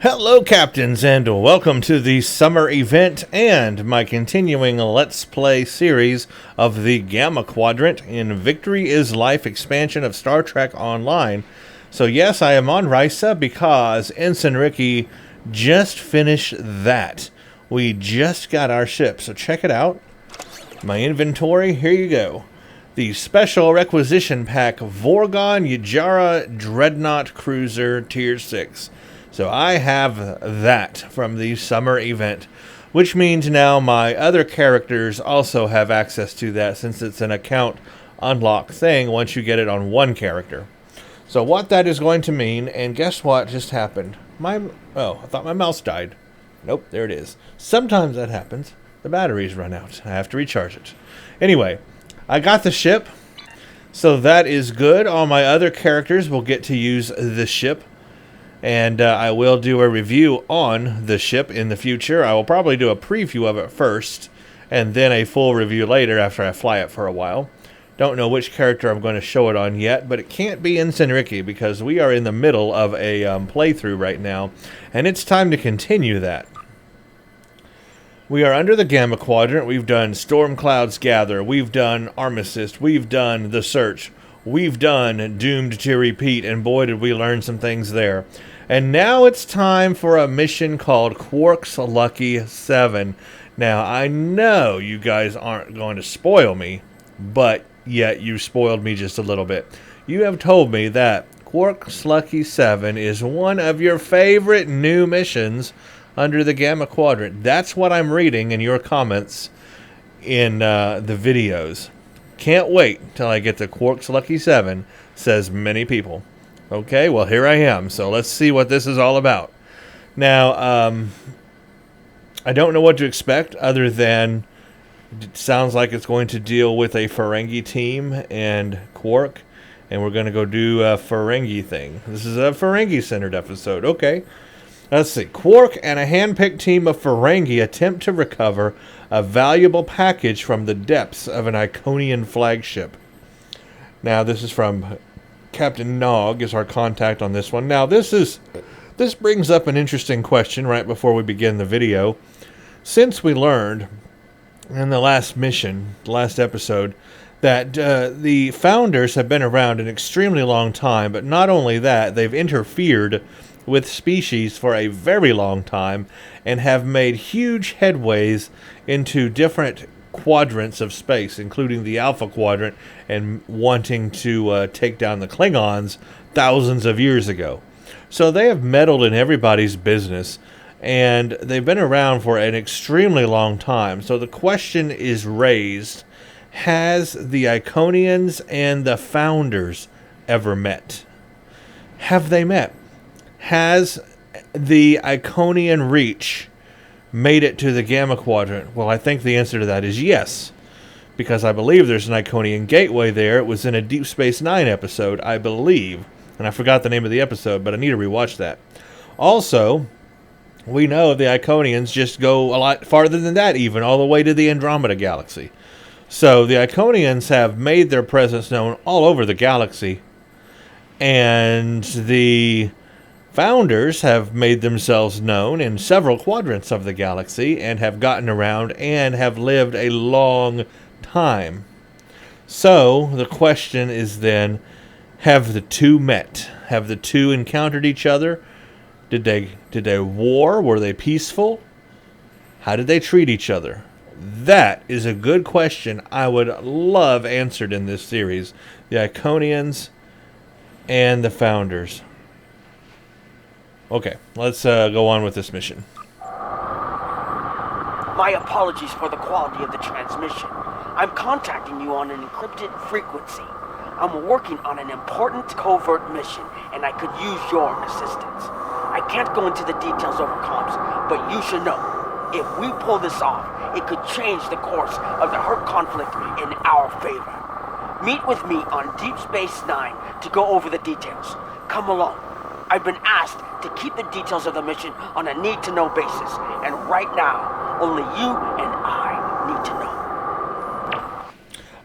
Hello, Captains, and welcome to the summer event and my continuing Let's Play series of the Gamma Quadrant in Victory is Life expansion of Star Trek Online. So yes, I am on Risa because Ensign Ricky just finished that. We just got our ship, so check it out. My inventory, here you go. The Special Requisition Pack Vorgon Yajara Dreadnought Cruiser Tier 6. So I have that from the summer event, which means now my other characters also have access to that since it's an account unlock thing once you get it on one character. So what that is going to mean, and guess what just happened? I thought my mouse died. Nope, there it is. Sometimes that happens. The batteries run out. I have to recharge it. Anyway, I got the ship, so that is good. All my other characters will get to use the ship. And I will do a review on the ship in the future. I will probably do a preview of it first, and then a full review later after I fly it for a while. Don't know which character I'm going to show it on yet, but it can't be Ensign Ricky because we are in the middle of a playthrough right now, and it's time to continue that. We are under the Gamma Quadrant. We've done Storm Clouds Gather. We've done Armistice. We've done The Search. We've done Doomed to Repeat, and boy did we learn some things there. And now it's time for a mission called Quark's Lucky 7. Now, I know you guys aren't going to spoil me, but yet you spoiled me just a little bit. You have told me that Quark's Lucky 7 is one of your favorite new missions under the Gamma Quadrant. That's what I'm reading in your comments in the videos. Can't wait till I get to Quark's Lucky 7, says many people. Okay, well, here I am. So let's see what this is all about. Now, I don't know what to expect other than it sounds like it's going to deal with a Ferengi team and Quark, and we're going to go do a Ferengi thing. This is a Ferengi-centered episode. Okay. Let's see. Quark and a hand-picked team of Ferengi attempt to recover a valuable package from the depths of an Iconian flagship. Now, this is from Captain Nog is our contact on this one. Now, this brings up an interesting question right before we begin the video. Since we learned in the last mission, the last episode, that the Founders have been around an extremely long time, but not only that, they've interfered with species for a very long time and have made huge headways into different quadrants of space, including the Alpha Quadrant, and wanting to take down the Klingons thousands of years ago. So they have meddled in everybody's business, and they've been around for an extremely long time. So the question is raised, has the Iconians and the Founders ever met? Have they met? Has the Iconian Reach made it to the Gamma Quadrant? Well, I think the answer to that is yes, because I believe there's an Iconian gateway there. It was in a Deep Space Nine episode, I believe, and I forgot the name of the episode, but I need to rewatch that. Also, we know the Iconians just go a lot farther than that, even all the way to the Andromeda Galaxy. So the Iconians have made their presence known all over the galaxy, and the Founders have made themselves known in several quadrants of the galaxy and have gotten around and have lived a long time. So the question is then, have the two met? Have the two encountered each other? Did they war? Were they peaceful? How did they treat each other? That is a good question I would love answered in this series. The Iconians and the Founders. Okay, let's go on with this mission. My apologies for the quality of the transmission. I'm contacting you on an encrypted frequency. I'm working on an important covert mission, and I could use your assistance. I can't go into the details over comms, but you should know, if we pull this off, it could change the course of the Hurt conflict in our favor. Meet with me on Deep Space Nine to go over the details. Come along. I've been asked to keep the details of the mission on a need-to-know basis, and right now, only you and I need to know.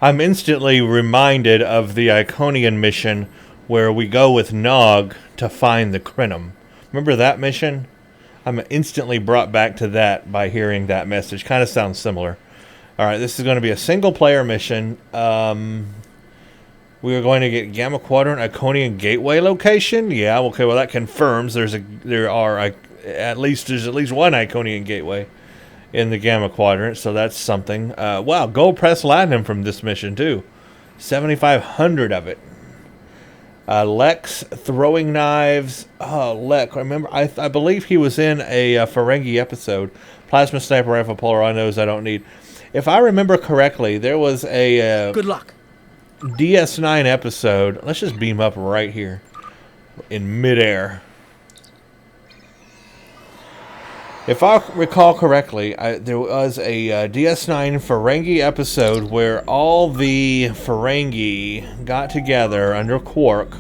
I'm instantly reminded of the Iconian mission where we go with Nog to find the Crinum. Remember that mission? I'm instantly brought back to that by hearing that message. Kind of sounds similar. All right, this is going to be a single-player mission. We are going to get Gamma Quadrant Iconian Gateway location. Yeah, okay. Well, that confirms there's at least one Iconian Gateway in the Gamma Quadrant, so that's something. Wow, gold press platinum from this mission too. 7,500 of it. Lex throwing knives. Oh, Lex. Remember, I believe he was in a Ferengi episode. Plasma sniper rifle, polar on nose I don't need. If I remember correctly, there was a Good luck. DS9 episode. Let's just beam up right here in midair. If I recall correctly, there was a DS9 Ferengi episode where all the Ferengi got together under Quark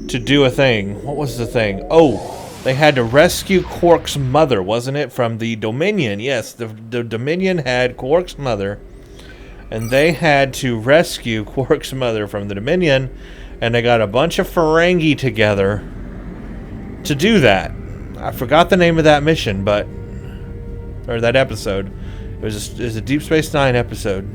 to do a thing. What was the thing? Oh, they had to rescue Quark's mother, wasn't it? From the Dominion. Yes, the Dominion had Quark's mother, and they had to rescue Quark's mother from the Dominion, and they got a bunch of Ferengi together to do that. I forgot the name of that mission, or that episode. It was a Deep Space Nine episode.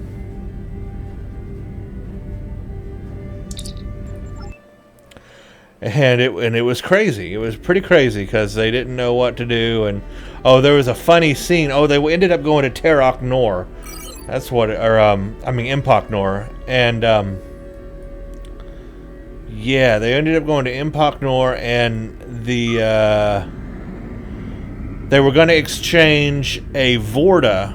And it was crazy. It was pretty crazy because they didn't know what to do. And there was a funny scene. Oh, they ended up going to Terok Nor. That's what, Impok Nor. And yeah, they ended up going to Impok Nor, and they were going to exchange a Vorta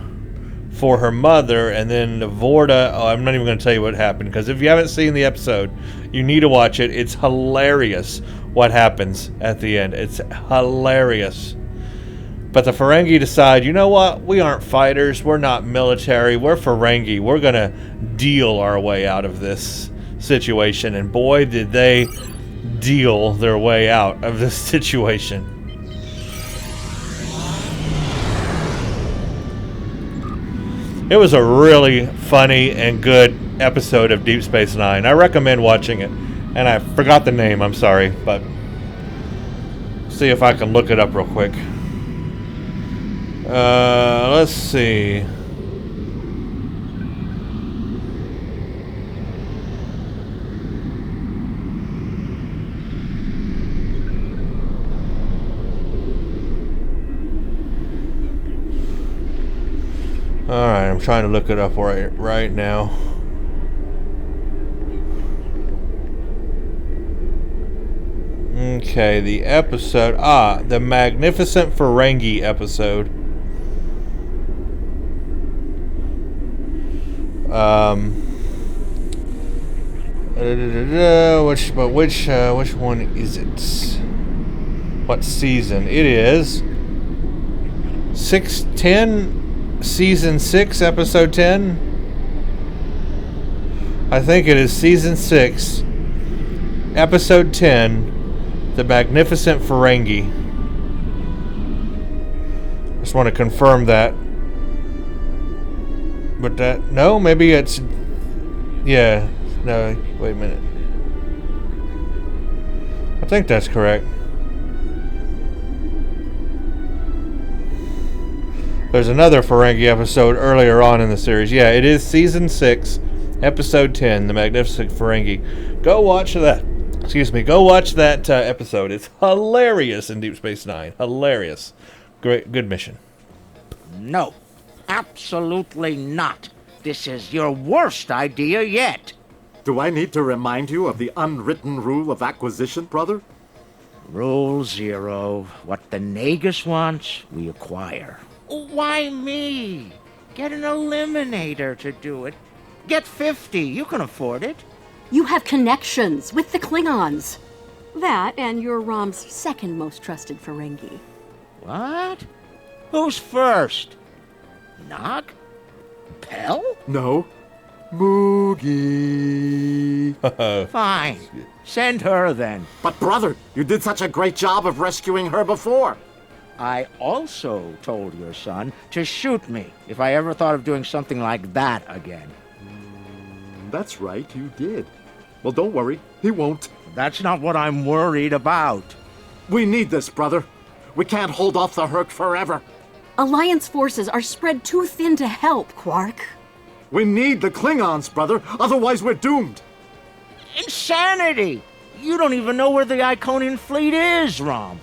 for her mother, and then the Vorta... Oh, I'm not even going to tell you what happened, because if you haven't seen the episode, you need to watch it. It's hilarious what happens at the end. It's hilarious. But the Ferengi decide, you know what? We aren't fighters. We're not military. We're Ferengi. We're going to deal our way out of this situation. And boy, did they deal their way out of this situation. It was a really funny and good episode of Deep Space Nine. I recommend watching it. And I forgot the name, I'm sorry, but see if I can look it up real quick. Let's see. Alright, I'm trying to look it up right now. Okay, the episode... the Magnificent Ferengi episode. Which one is it? What season? It is 610... Season 6, Episode 10? I think it is Season 6, Episode 10, The Magnificent Ferengi. Just want to confirm that. But no, maybe it's... Yeah, no, wait a minute. I think that's correct. There's another Ferengi episode earlier on in the series. Yeah, it is Season 6, Episode 10, The Magnificent Ferengi. Go watch that. Go watch that episode. It's hilarious in Deep Space Nine. Hilarious. Great, good mission. No, absolutely not. This is your worst idea yet. Do I need to remind you of the unwritten rule of acquisition, brother? Rule 0. What the Nagus wants, we acquire. Why me? Get an eliminator to do it. Get 50. You can afford it. You have connections with the Klingons. That and you're Rom's second most trusted Ferengi. What? Who's first? Nog? Pell? No. Moogie. Fine. Send her then. But brother, you did such a great job of rescuing her before. I also told your son to shoot me if I ever thought of doing something like that again. That's right, you did. Well, don't worry, he won't. That's not what I'm worried about. We need this, brother. We can't hold off the Herc forever. Alliance forces are spread too thin to help, Quark. We need the Klingons, brother. Otherwise, we're doomed. Insanity! You don't even know where the Iconian fleet is, Rom.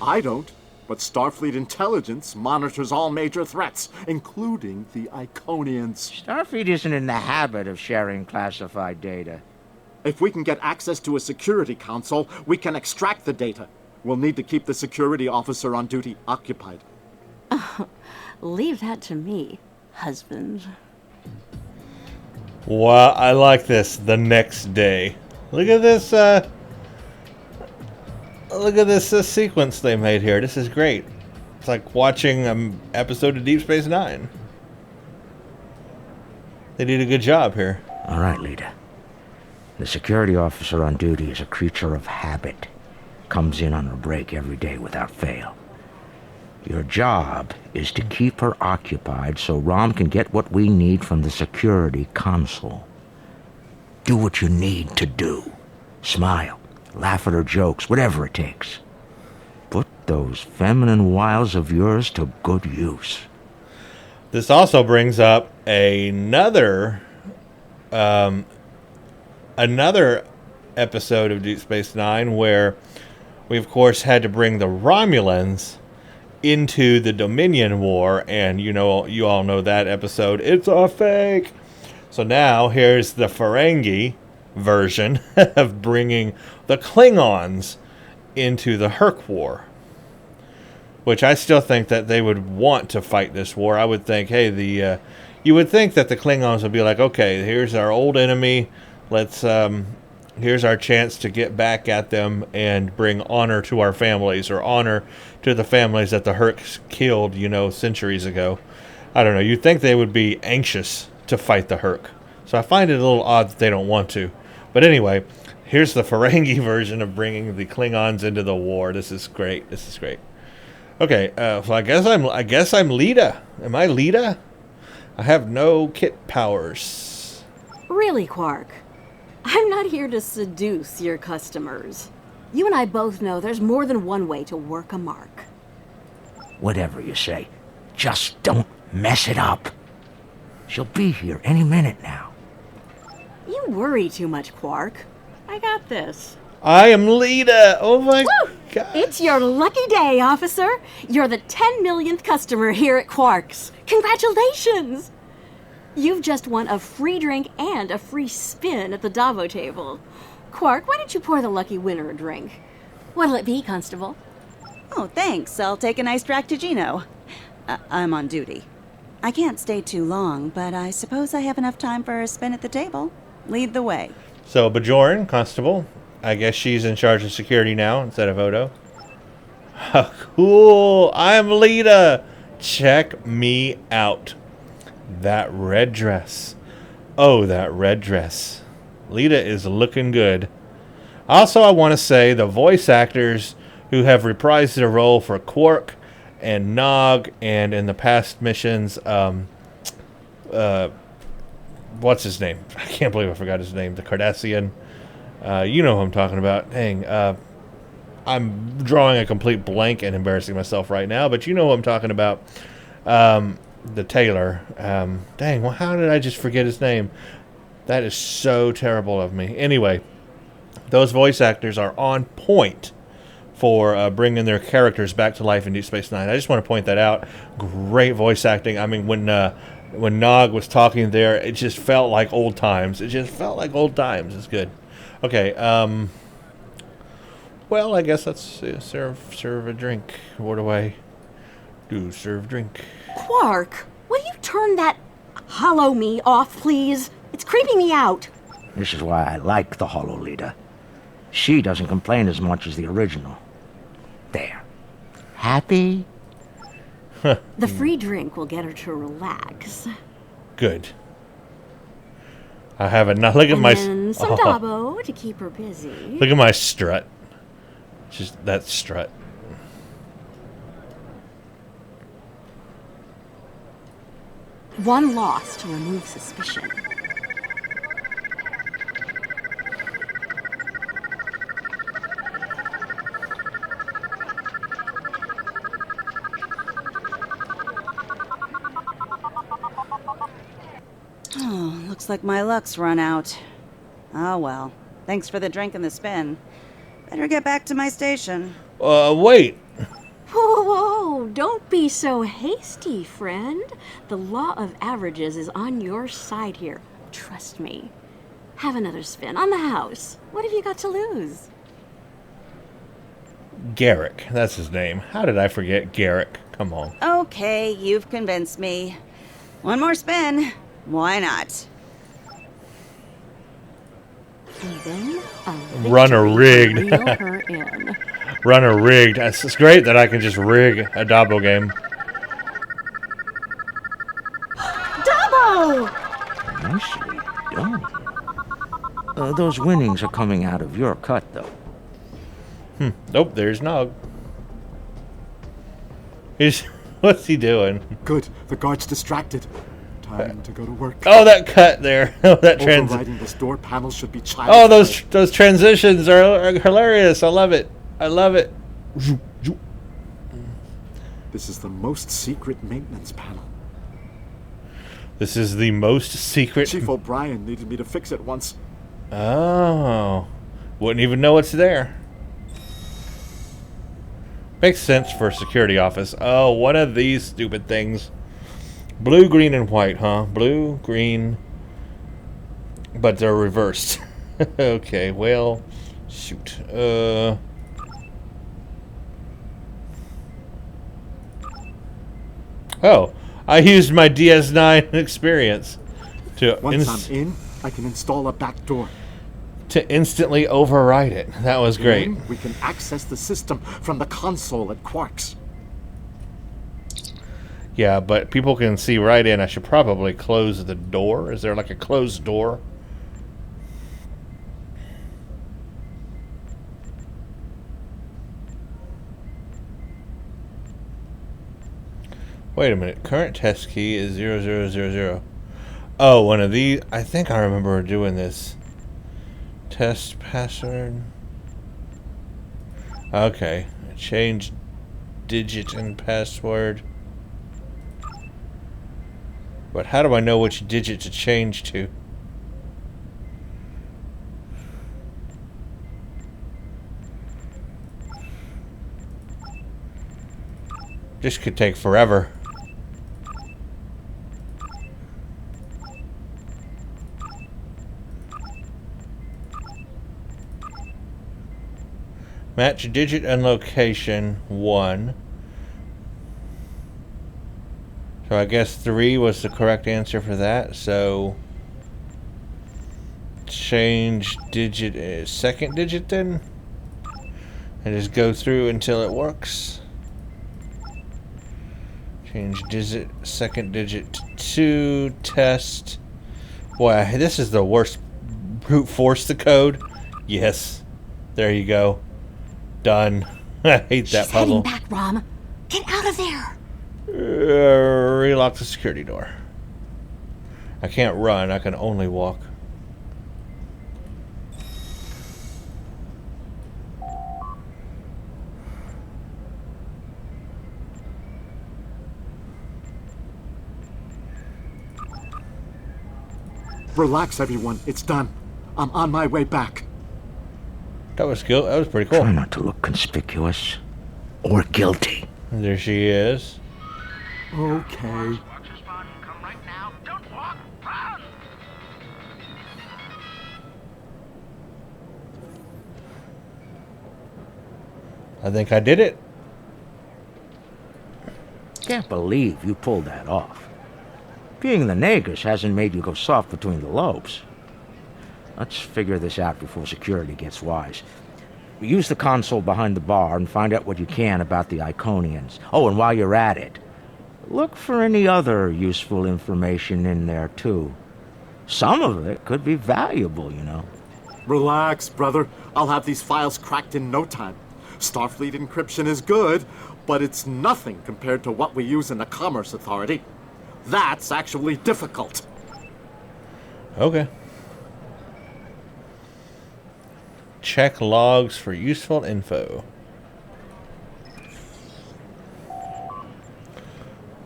I don't. But Starfleet intelligence monitors all major threats, including the Iconians. Starfleet isn't in the habit of sharing classified data. If we can get access to a security console, we can extract the data. We'll need to keep the security officer on duty occupied. Leave that to me, husband. Wow, I like this. The next day. Look at this, sequence they made here. This is great. It's like watching an episode of Deep Space Nine. They did a good job here. All right, Lita. The security officer on duty is a creature of habit. Comes in on her break every day without fail. Your job is to keep her occupied so Rom can get what we need from the security console. Do what you need to do. Smile, laugh at her jokes, whatever it takes. Put those feminine wiles of yours to good use. This also brings up another episode of Deep Space Nine where we, of course, had to bring the Romulans into the Dominion War, and you all know that episode. It's a fake. So now here's the Ferengi version of bringing the Klingons into the Herc War, which I still think that they would want to fight this war. I would think, hey, you would think that the Klingons would be like, okay, here's our old enemy. Let's here's our chance to get back at them and bring honor to our families, or honor to the families that the Hercs killed, centuries ago. I don't know. You'd think they would be anxious to fight the Herc. So I find it a little odd that they don't want to. But anyway, here's the Ferengi version of bringing the Klingons into the war. This is great. This is great. Okay, so I guess I'm Lita. Am I Lita? I have no kit powers. Really, Quark? I'm not here to seduce your customers. You and I both know there's more than one way to work a mark. Whatever you say, just don't mess it up. She'll be here any minute now. You worry too much, Quark. I got this. I am Lita. Oh my God. It's your lucky day, officer. You're the 10 millionth customer here at Quark's. Congratulations! You've just won a free drink and a free spin at the Davo table. Quark, why don't you pour the lucky winner a drink? What'll it be, Constable? Oh, thanks. I'll take an iced Ractigino. I'm on duty. I can't stay too long, but I suppose I have enough time for a spin at the table. Lead the way. So, Bajoran, Constable. I guess she's in charge of security now instead of Odo. Cool. I'm Lita. Check me out. That red dress. Oh, that red dress. Lita is looking good. Also, I want to say the voice actors who have reprised their role for Quark and Nog, and in the past missions, what's his name? I can't believe I forgot his name. The Cardassian. You know who I'm talking about. Dang. I'm drawing a complete blank and embarrassing myself right now, but you know who I'm talking about. The tailor. Dang, well, how did I just forget his name? That is so terrible of me. Anyway, those voice actors are on point for bringing their characters back to life in Deep Space Nine. I just want to point that out. Great voice acting. I mean, when Nog was talking there, it just felt like old times. It just felt like old times. It's good. Okay. Well, I guess let's serve a drink. What do I do? Serve drink. Quark, will you turn that hollow me off, please? It's creeping me out. This is why I like the Hollow Leader. She doesn't complain as much as the original. There. Happy? The free drink will get her to relax. Good. I have enough. Look at And my then some Dabo to keep her busy. Look at my strut. Just that strut. One loss to remove suspicion. Oh, looks like my luck's run out. Oh well. Thanks for the drink and the spin. Better get back to my station. Wait. Whoa, whoa, don't be so hasty, friend. The law of averages is on your side here. Trust me. Have another spin on the house. What have you got to lose? Garrick. That's his name. How did I forget Garrick? Come on. Okay, you've convinced me. One more spin. Why not? And then a Runner victory rigged. to reel her in. Runner rigged. It's great that I can just rig a Dabo game. Double! Nicely done. Those winnings are coming out of your cut, though. Nope, there's Nog. What's he doing? Good. The guard's distracted. Time to go to work. Oh, that cut there. Oh, that transition. Overriding this door panel should be child. Oh, those transitions are hilarious. I love it. I love it. This is the most secret maintenance panel. This is the most secret. Chief O'Brien needed me to fix it once. Oh, wouldn't even know it's there. Makes sense for a security office. Oh, one of these stupid things. Blue, green, and white, huh? Blue, green, but they're reversed. Okay, well, shoot. Oh, I used my DS9 experience to Once I'm in, I can install a back door. to instantly override it. That was great. Then we can access the system from the console at Quark's. Yeah, but people can see right in. I should probably close the door. Is there like a closed door? Wait a minute. Current test key is 0000. Oh, one of these. I think I remember doing this. Test password. Okay. Change digit and password. But how do I know which digit to change to? This could take forever. Match digit and location 1. So I guess 3 was the correct answer for that. So change digit, second digit then, and just go through until it works. Change digit, second digit to 2. Test. Boy, this is the worst. Brute force the code. Yes, there you go. Done. I hate that She's puzzle. heading back, Rom. Get out of there. Relock the security door. I can't run, I can only walk. Relax, everyone. It's done. I'm on my way back. That was cool. That was pretty cool. Try not to look conspicuous or guilty. There she is. Okay. I think I did it. Can't believe you pulled that off. Being the Nagus hasn't made you go soft between the lobes. Let's figure this out before security gets wise. Use the console behind the bar and find out what you can about the Iconians. Oh, and while you're at it, look for any other useful information in there, too. Some of it could be valuable, you know. Relax, brother. I'll have these files cracked in no time. Starfleet encryption is good, but it's nothing compared to what we use in the Commerce Authority. That's actually difficult. Okay. Check logs for useful info.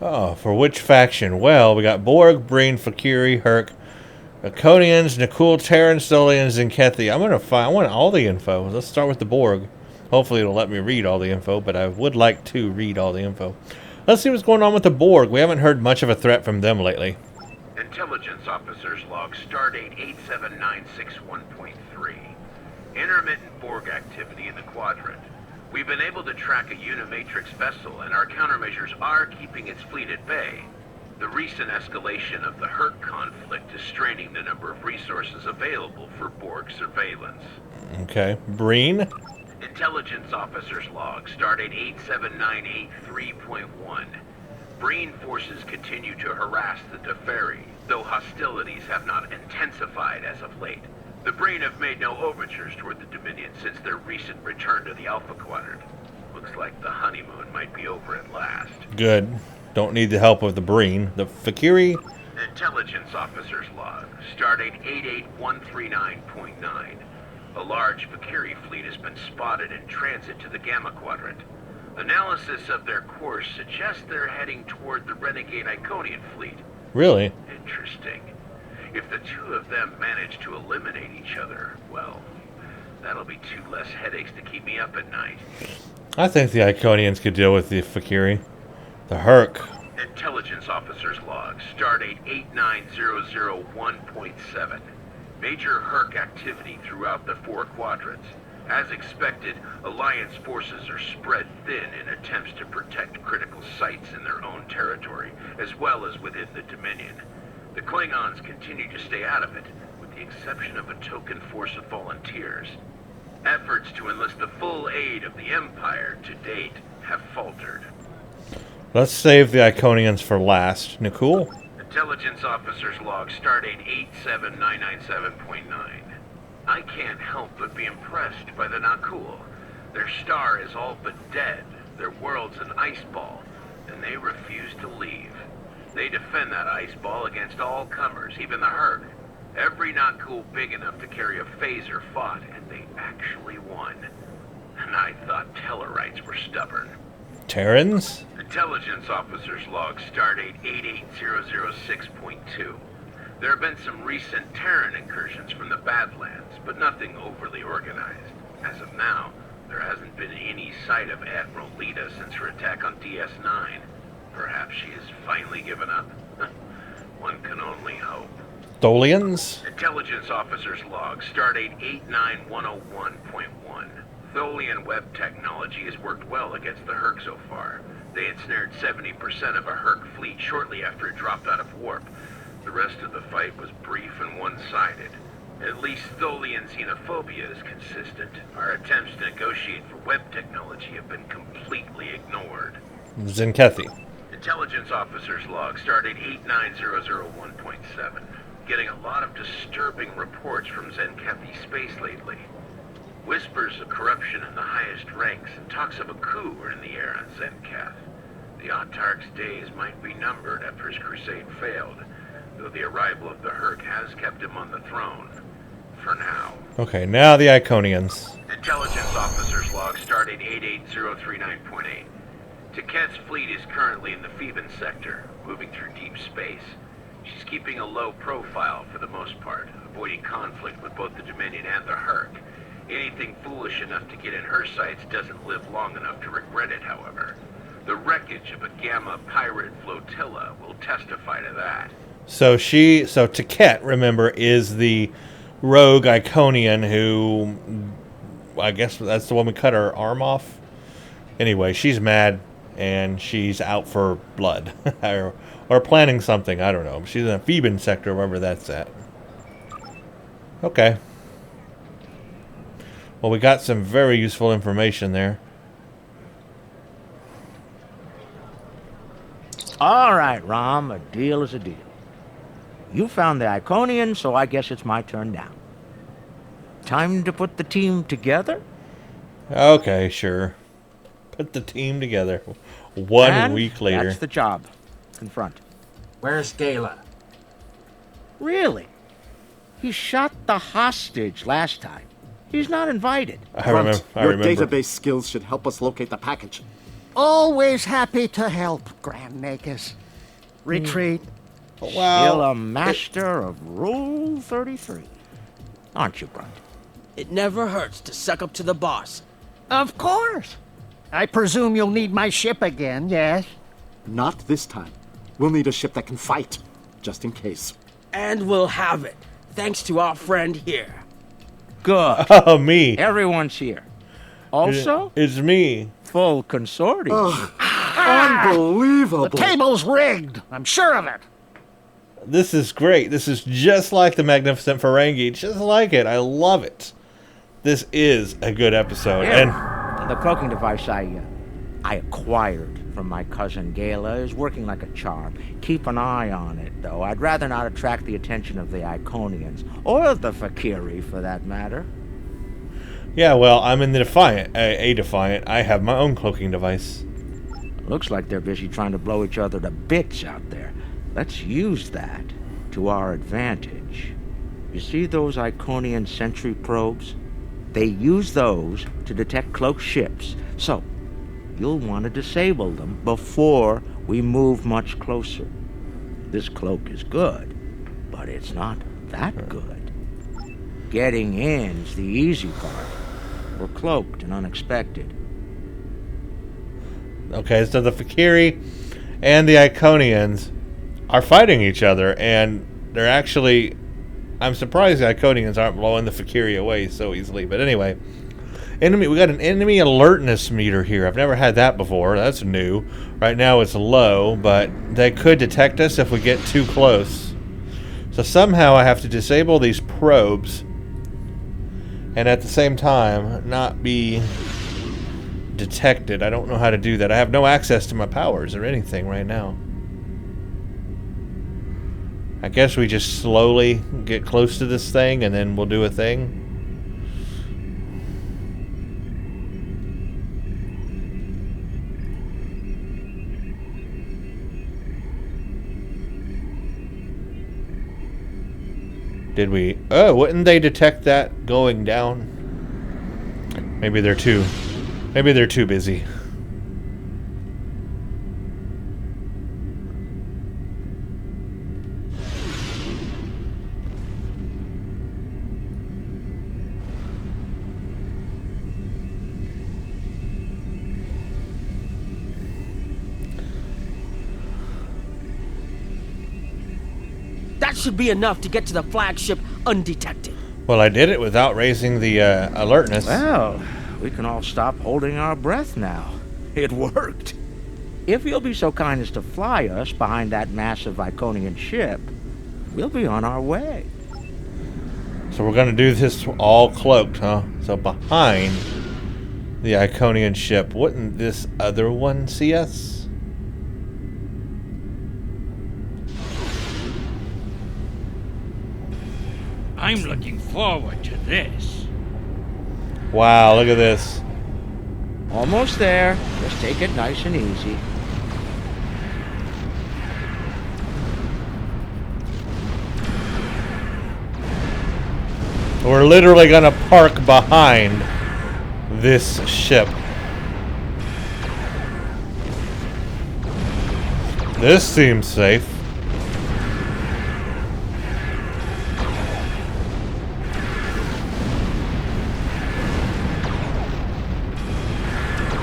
Oh, for which faction? Well, we got Borg, Breen, Fakiri, Herc, Iconians, Nakul, Terran, Stolians, and Kethy. I want all the info. Let's start with the Borg. Hopefully it'll let me read all the info, but I would like to read all the info. Let's see what's going on with the Borg. We haven't heard much of a threat from them lately. Intelligence Officers Log, Stardate 87961.3. Intermittent Borg activity in the Quadrant. We've been able to track a Unimatrix vessel, and our countermeasures are keeping its fleet at bay. The recent escalation of the Herc conflict is straining the number of resources available for Borg surveillance. Okay. Breen? Intelligence Officers Log, Stardate 87983.1. Breen forces continue to harass the Teferi, though hostilities have not intensified as of late. The Breen have made no overtures toward the Dominion since their recent return to the Alpha Quadrant. Looks like the honeymoon might be over at last. Good. Don't need the help of the Breen. The Fakiri? Intelligence Officers Log, Stardate 88139.9. A large Fakiri fleet has been spotted in transit to the Gamma Quadrant. Analysis of their course suggests they're heading toward the renegade Iconian fleet. Really? Interesting. If the two of them manage to eliminate each other, well, that'll be two less headaches to keep me up at night. I think the Iconians could deal with the Fakiri. The Herc. Intelligence Officers Log, Stardate 89001.7. Major Herc activity throughout the 4 quadrants. As expected, Alliance forces are spread thin in attempts to protect critical sites in their own territory, as well as within the Dominion. The Klingons continue to stay out of it, with the exception of a token force of volunteers. Efforts to enlist the full aid of the Empire to date have faltered. Let's save the Iconians for last. Nakul? Intelligence Officers Log, Stardate 87997.9. I can't help but be impressed by the Nakul. Their star is all but dead, their world's an ice ball, and they refuse to leave. They defend that ice ball against all comers, even the Herc. Every Nakul big enough to carry a phaser fought, and they actually won. And I thought Tellarites were stubborn. Terrans? Intelligence Officers Log, Stardate 88006.2. There have been some recent Terran incursions from the Badlands, but nothing overly organized. As of now, there hasn't been any sight of Admiral Lita since her attack on DS9. Perhaps she has finally given up. One can only hope. Tholians? Intelligence Officers Log, Stardate 89101.1. Tholian web technology has worked well against the Herc so far. They ensnared 70% of a Herc fleet shortly after it dropped out of warp. The rest of the fight was brief and one-sided. At least Tholian xenophobia is consistent. Our attempts to negotiate for web technology have been completely ignored. Zenkethy. Intelligence Officers Log, Stardate 89001.7. Getting a lot of disturbing reports from Zenkethy space lately. Whispers of corruption in the highest ranks and talks of a coup are in the air on Zenketh. The Autarch's days might be numbered after his crusade failed, though the arrival of the Herc has kept him on the throne. For now. Okay, now the Iconians. Intelligence Officers Log, Stardate 88039.8. Taket's fleet is currently in the Phoeben sector, moving through deep space. She's keeping a low profile for the most part, avoiding conflict with both the Dominion and the Herc. Anything foolish enough to get in her sights doesn't live long enough to regret it, however. The wreckage of a Gamma pirate flotilla will testify to that. So Taket, remember, is the rogue Iconian who, I guess that's the one we cut her arm off. Anyway, she's mad and she's out for blood or planning something. I don't know. She's in the Phoeben sector, wherever that's at. Okay. Well, we got some very useful information there. All right, Rom, a deal is a deal. You found the Iconian, so I guess it's my turn now. Time to put the team together? Okay, sure. Put the team together. One week later. That's the job. Confront. Where's Gala? Really? He shot the hostage last time. He's not invited. I remember. Your database skills should help us locate the package. Always happy to help, Grand Nagus. Retreat. Still a master of Rule 33. Aren't you, Brunt? It never hurts to suck up to the boss. Of course. I presume you'll need my ship again, yes? Not this time. We'll need a ship that can fight, just in case. And we'll have it, thanks to our friend here. Good. Oh, me. Everyone's here. Also, It's me. full consortium. Unbelievable! The table's rigged. I'm sure of it. This is great. This is just like the Magnificent Ferengi. Just like it. I love it. This is a good episode. And The cloaking device I acquired from my cousin Gala is working like a charm. Keep an eye on it, though. I'd rather not attract the attention of the Iconians, or the Fakiri, for that matter. yeah, well, I'm in the Defiant. A Defiant. I have my own cloaking device. Looks like they're busy trying to blow each other to bits out there. Let's use that to our advantage. You see those Iconian sentry probes? They use those to detect cloaked ships, so you'll want to disable them before we move much closer. This cloak is good, but it's not that good. Getting in's the easy part. We're cloaked and unexpected. Okay, so the Fakiri and the Iconians are fighting each other, and they're actually... I'm surprised the Iconians aren't blowing the Fakiri away so easily. But anyway, we got an enemy alertness meter here. I've never had that before. That's new. Right now it's low, but they could detect us if we get too close. So somehow I have to disable these probes, and at the same time not be detected. I don't know how to do that. I have no access to my powers or anything right now. I guess we just slowly get close to this thing and then we'll do a thing. Did we? Oh, wouldn't they detect that going down? Maybe they're too busy. That should be enough to get to the flagship undetected. Well, I did it without raising the alertness. Well, we can all stop holding our breath now. It worked. If you'll be so kind as to fly us behind that massive Iconian ship, we'll be on our way. So we're going to do this all cloaked, huh? So behind the Iconian ship, wouldn't this other one see us? I'm looking forward to this. Wow, look at this. Almost there. Just take it nice and easy. We're literally going to park behind this ship. This seems safe.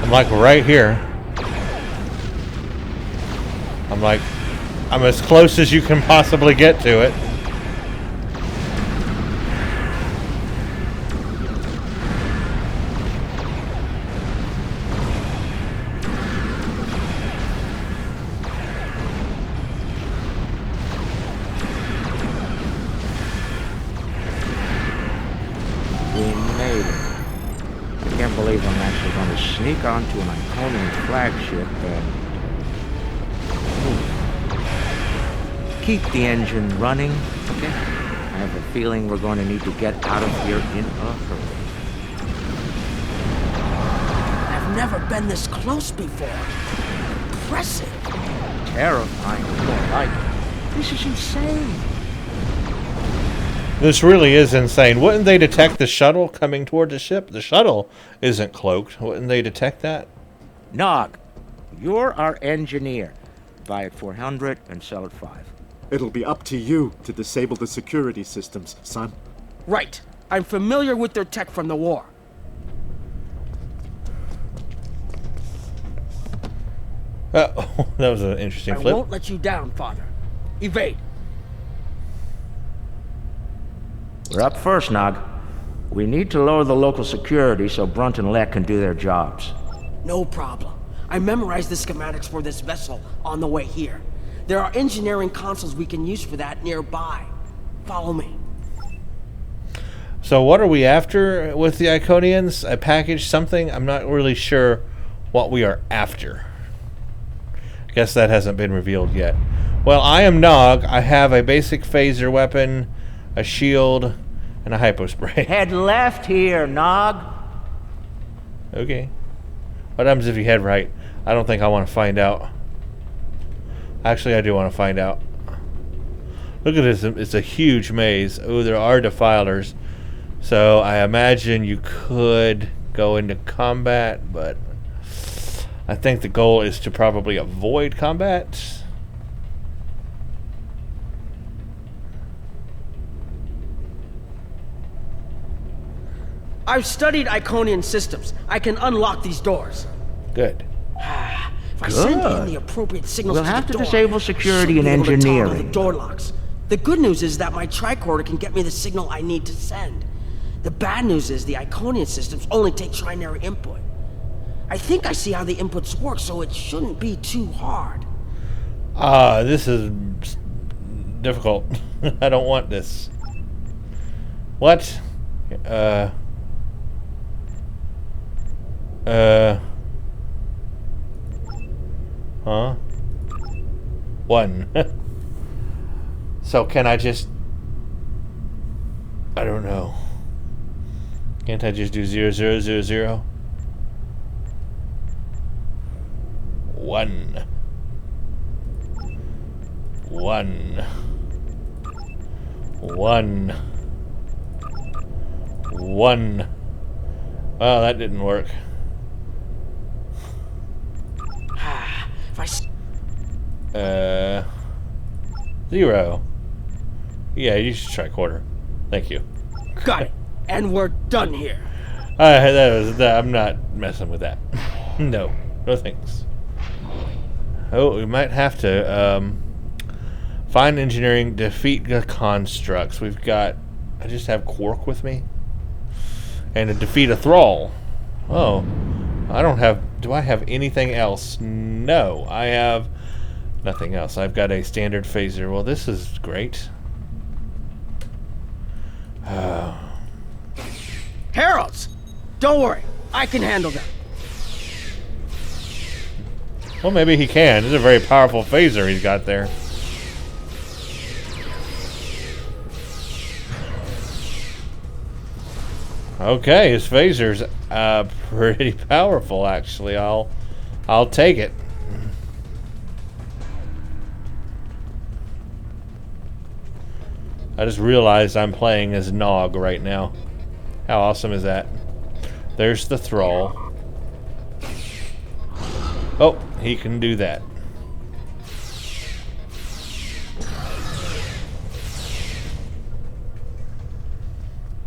I'm like right here. I'm as close as you can possibly get to it. Sneak onto an Iconian flagship and keep the engine running. Okay. I have a feeling we're going to need to get out of here in a hurry. I've never been this close before. Impressive. Terrifying, more like it. This is insane. This really is insane. Wouldn't they detect the shuttle coming toward the ship? The shuttle isn't cloaked. Wouldn't they detect that? Nog, You're our engineer. Buy at 400 and sell at 5. It'll be up to you to disable the security systems, son. Right. I'm familiar with their tech from the war. Oh, that was an interesting I flip. won't let you down, Father. Evade. We're up first, Nog. We need to lower the local security so Brunt and Leck can do their jobs. No problem. I memorized the schematics for this vessel on the way here. There are engineering consoles we can use for that nearby. Follow me. So what are we after with the Iconians? A package, something? I'm not really sure what we are after. I guess that hasn't been revealed yet. Well, I am Nog. I have a basic phaser weapon, a shield, and a hypospray. Head left here, Nog. Okay. What happens if you head right? I don't think I want to find out. Actually, I do want to find out. Look at this. It's a huge maze. Oh, there are defilers. So I imagine you could go into combat, but I think the goal is to probably avoid combat. I've studied Iconian systems. I can unlock these doors. Good. If I send in the appropriate signals We'll to have the to door, disable security should and be able to toggle engineering. the door locks. The good news is that my tricorder can get me the signal I need to send. The bad news is the Iconian systems only take trinary input. I think I see how the inputs work, so it shouldn't be too hard. This is difficult. I don't want this. What? Huh? 1. So can I just... I don't know. Can't I just do 0, 0, 0, 0? 1. 1. 1. 1. Well, that didn't work. If I 0. Yeah, you should try quarter. Thank you. got it, and we're done here. I'm not messing with that. No thanks. Oh, we might have to find engineering, defeat the constructs. We've got. I just have Quark with me, and to defeat a thrall. Oh, I don't have. Do I have anything else? No, I have nothing else. I've got a standard phaser. Well, this is great. Heralds! Don't worry, I can handle them. Well, maybe he can. It's a very powerful phaser he's got there. Okay, his phaser's pretty powerful, actually. I'll take it. I just realized I'm playing as Nog right now. How awesome is that? There's the thrall. Oh, he can do that.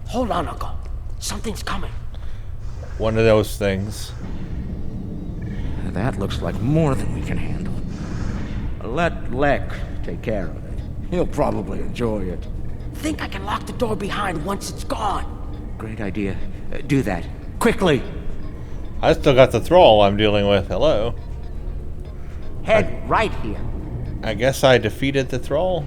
Hold on, Uncle. Something's coming. One of those things. That looks like more than we can handle. Let Leck take care of it. He'll probably enjoy it. Think I can lock the door behind once it's gone. Great idea. Do that. Quickly! I still got the thrall I'm dealing with. Hello. Head right here. I guess I defeated the thrall.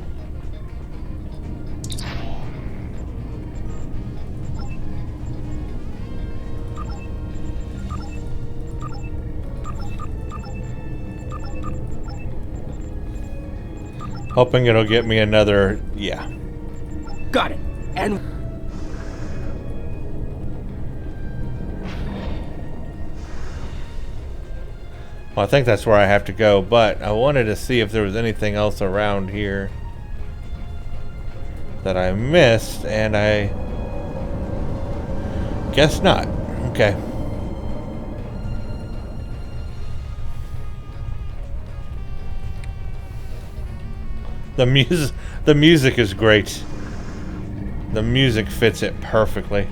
Hoping it'll get me another... Yeah. Got it. And... Well, I think that's where I have to go, but I wanted to see if there was anything else around here that I missed, and I guess not. Okay. The music is great. The music fits it perfectly.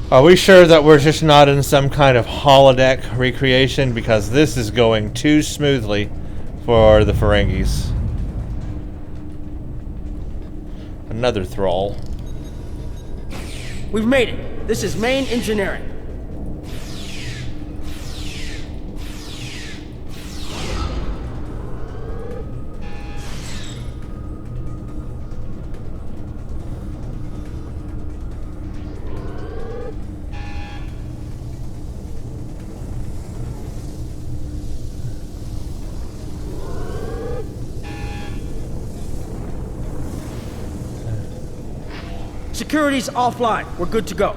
Are we sure that we're just not in some kind of holodeck recreation? Because this is going too smoothly for the Ferengis. Another thrall. We've made it. This is main engineering. Security's offline. We're good to go.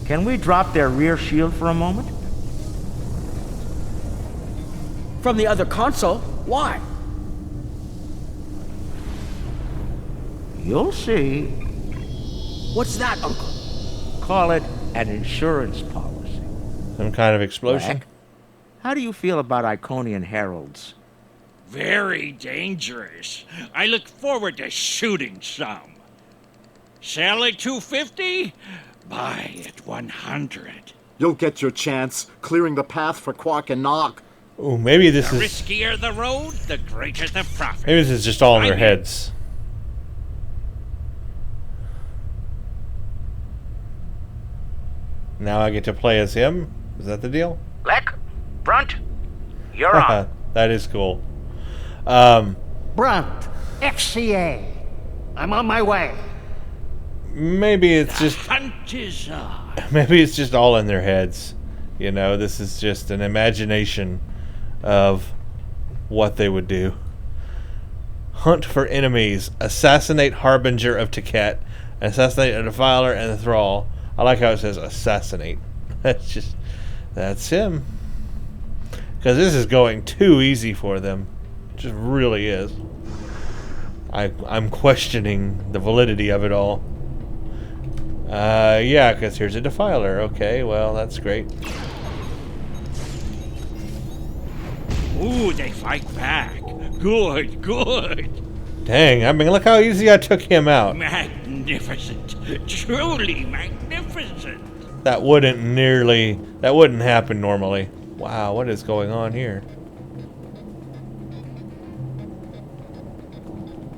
Can we drop their rear shield for a moment? From the other console? Why? You'll see. What's that, Uncle? Call it an insurance policy. Some kind of explosion. Black, how do you feel about Iconian heralds? Very dangerous. I look forward to shooting some. Sell at 250? Buy at 100. You'll get your chance, clearing the path for Quark and Nog. Ooh, maybe this The is... riskier the road, the greater the profit. Maybe this is just all in their heads. Now I get to play as him? Is that the deal? Black, Brunt, you're on. That is cool. Brunt, a.k.a. I'm on my way. Maybe it's just... Hunt is on. Maybe it's just all in their heads. You know, this is just an imagination of what they would do. Hunt for enemies. Assassinate Harbinger of Tiket. Assassinate a Defiler and a Thrall. I like how it says assassinate. That's him. Because this is going too easy for them. It just really is. I'm questioning the validity of it all. Yeah, because here's a Defiler. Okay, well, that's great. Ooh, they fight back. Good, good. Dang, I mean, look how easy I took him out. Magnificent. Truly magnificent. That wouldn't happen normally. Wow, what is going on here?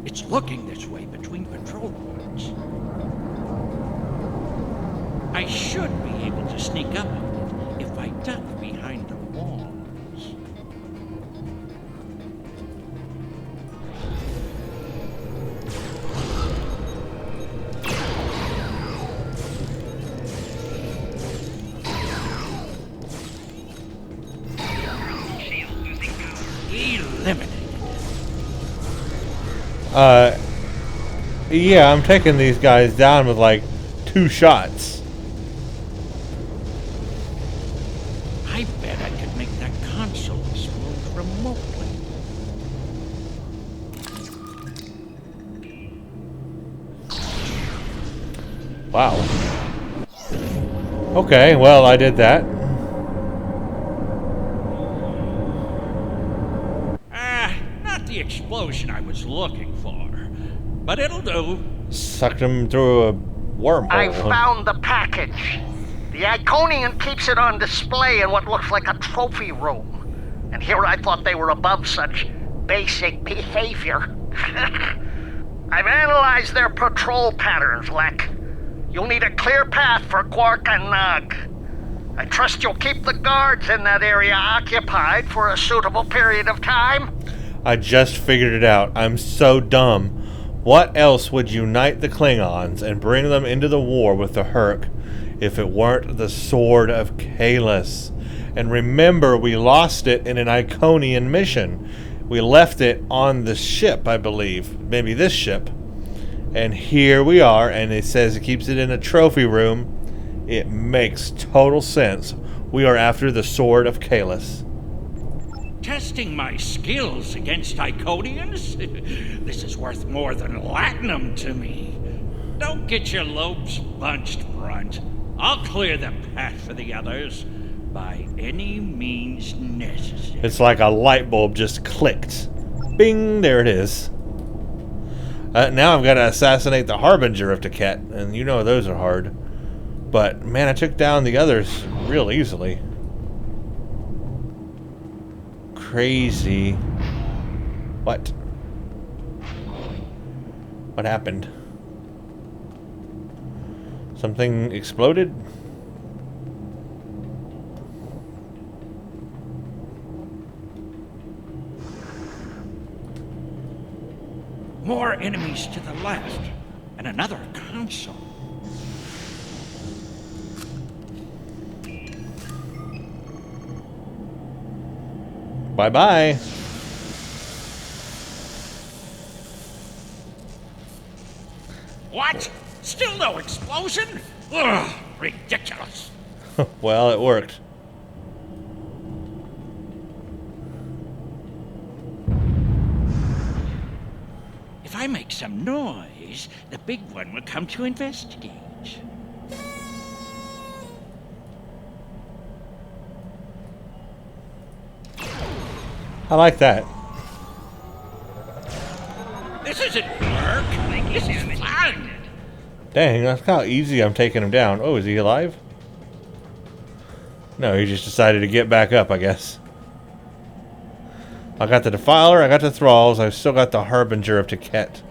It's looking this way between patrol points. I should be able to sneak up on it if I duck behind the walls. Eliminated. Yeah, I'm taking these guys down with like 2 shots. I bet I could make that console explode remotely. Wow. Okay, well, I did that. Not the explosion I was looking for, but it'll do. Sucked him through a wormhole. I found the package. The Iconian keeps it on display in what looks like a trophy room. And here I thought they were above such basic behavior. I've analyzed their patrol patterns, Lek. You'll need a clear path for Quark and Nog. I trust you'll keep the guards in that area occupied for a suitable period of time. I just figured it out. I'm so dumb. What else would unite the Klingons and bring them into the war with the Herc if it weren't the Sword of Kahless? And remember, we lost it in an Iconian mission. We left it on the ship, I believe. Maybe this ship. And here we are, and it says it keeps it in a trophy room. It makes total sense. We are after the Sword of Kahless. Testing my skills against Iconians? This is worth more than latinum to me. Don't get your lobes bunched, Brunt. I'll clear the path for the others by any means necessary. It's like a light bulb just clicked. Bing, there it is. Now I've got to assassinate the Harbinger of Taket, and you know those are hard. But, man, I took down the others real easily. Crazy. What? What happened? Something exploded? More enemies to the left, and another console. Bye-bye. What? Still no explosion? Ugh, ridiculous. Well, it worked. If I make some noise, the big one will come to investigate. I like that. This isn't work. This is fun. Dang, that's how easy I'm taking him down. Oh, is he alive? No, he just decided to get back up, I guess. I got the Defiler, I got the Thralls, I've still got the Harbinger of Taket.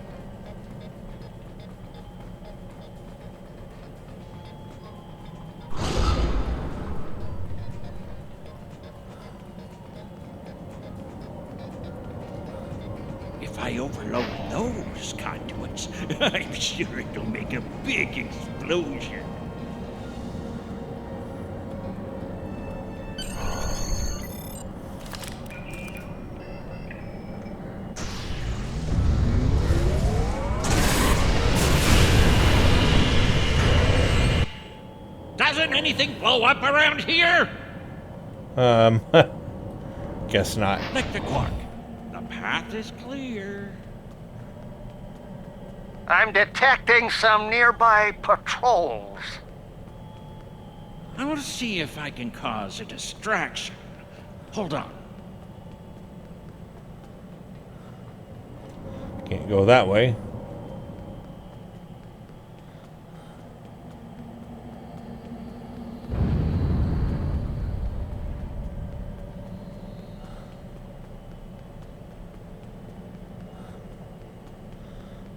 If I overload those conduits, I'm sure it'll make a big explosion. Doesn't anything blow up around here? Guess not. Like the Quark. The path is clear. I'm detecting some nearby patrols. I want to see if I can cause a distraction. Hold on. Can't go that way.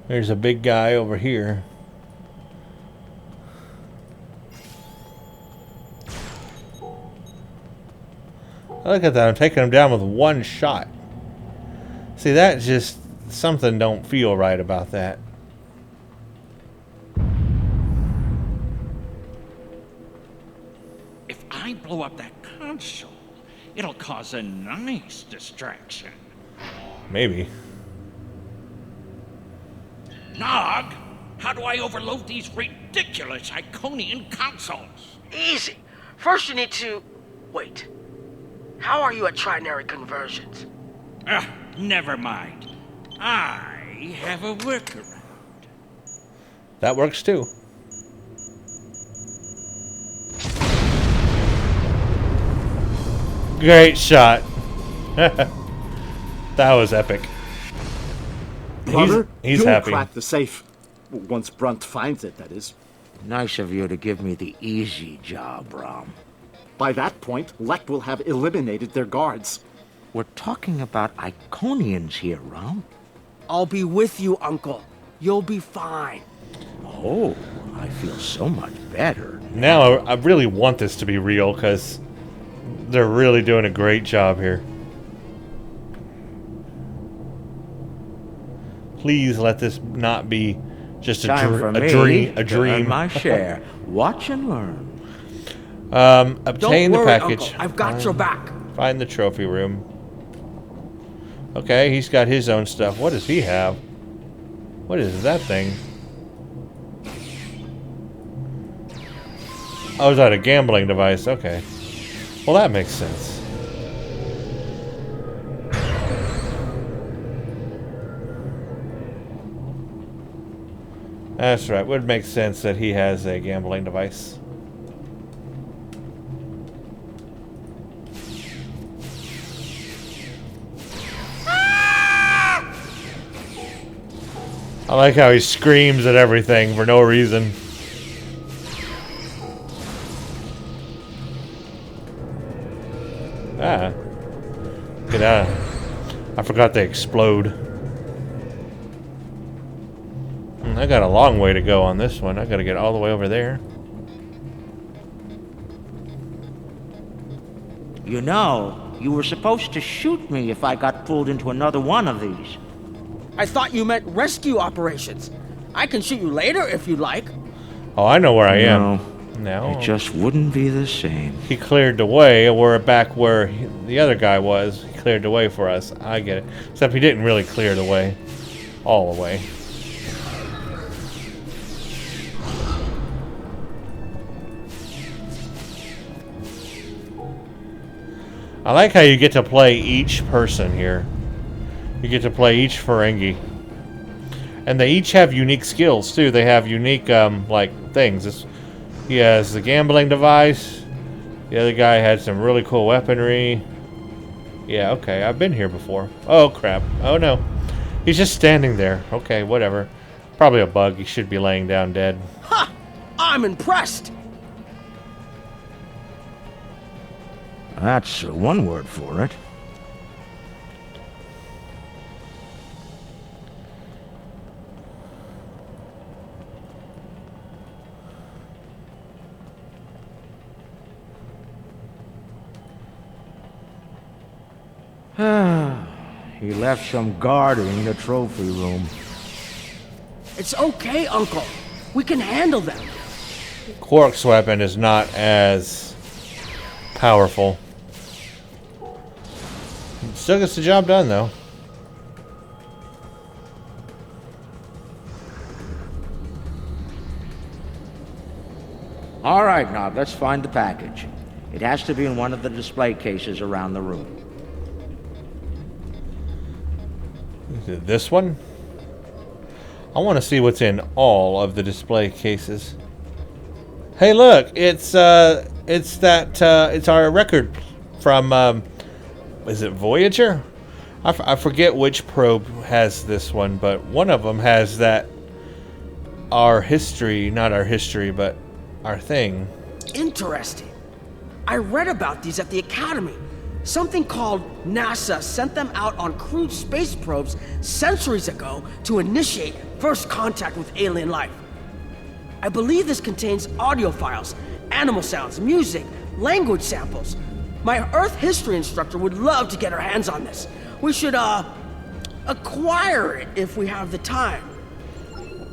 There's a big guy over here. Look at that, I'm taking him down with one shot. See, that just, something don't feel right about that. If I blow up that console, it'll cause a nice distraction. Maybe. Nog, how do I overload these ridiculous Iconian consoles? Easy. First you need to... Wait. How are you at trinary conversions? Never mind. I have a workaround. That works too. Great shot. That was epic. Brother, he's you'll happy. crack the safe. Once Brunt finds it, that is. Nice of you to give me the easy job, Rom. By that point, Lect will have eliminated their guards. We're talking about Iconians here, Rom. I'll be with you, Uncle. You'll be fine. Oh, I feel so much better. Now I really want this to be real because they're really doing a great job here. Please let this not be just a Time for me dream. to earn my share. Watch and learn. Obtain the package. Uncle. I've got your back. Find the trophy room. Okay, he's got his own stuff. What does he have? What is that thing? Oh, is that a gambling device? Okay. Well, that makes sense. That's right. Would make sense that he has a gambling device. I like how he screams at everything for no reason. Ah. Get out. I forgot they explode. I got a long way to go on this one. I gotta get all the way over there. You know, you were supposed to shoot me if I got pulled into another one of these. I thought you meant rescue operations. I can shoot you later if you like. Oh, I know where I am. No, it just wouldn't be the same. He cleared the way. We're back where the other guy was. He cleared the way for us. I get it. Except he didn't really clear the way. All the way. I like how you get to play each person here. You get to play each Ferengi. And they each have unique skills, too. They have unique, like, things. He has the gambling device. The other guy had some really cool weaponry. Yeah, okay. I've been here before. Oh, crap. Oh, no. He's just standing there. Okay, whatever. Probably a bug. He should be laying down dead. Ha! I'm impressed! That's one word for it. He left some guarding the trophy room. It's okay, Uncle. We can handle them. Quark's weapon is not as powerful. Still gets the job done, though. All right, now let's find the package. It has to be in one of the display cases around the room. Is it this one? I want to see what's in all of the display cases. Hey, look! It's our record from is it Voyager? I forget which probe has this one, but one of them has that our history, not our history, but our thing. Interesting. I read about these at the Academy. Something called NASA sent them out on crewed space probes centuries ago to initiate first contact with alien life. I believe this contains audio files, animal sounds, music, language samples. My Earth history instructor would love to get her hands on this. We should, acquire it if we have the time.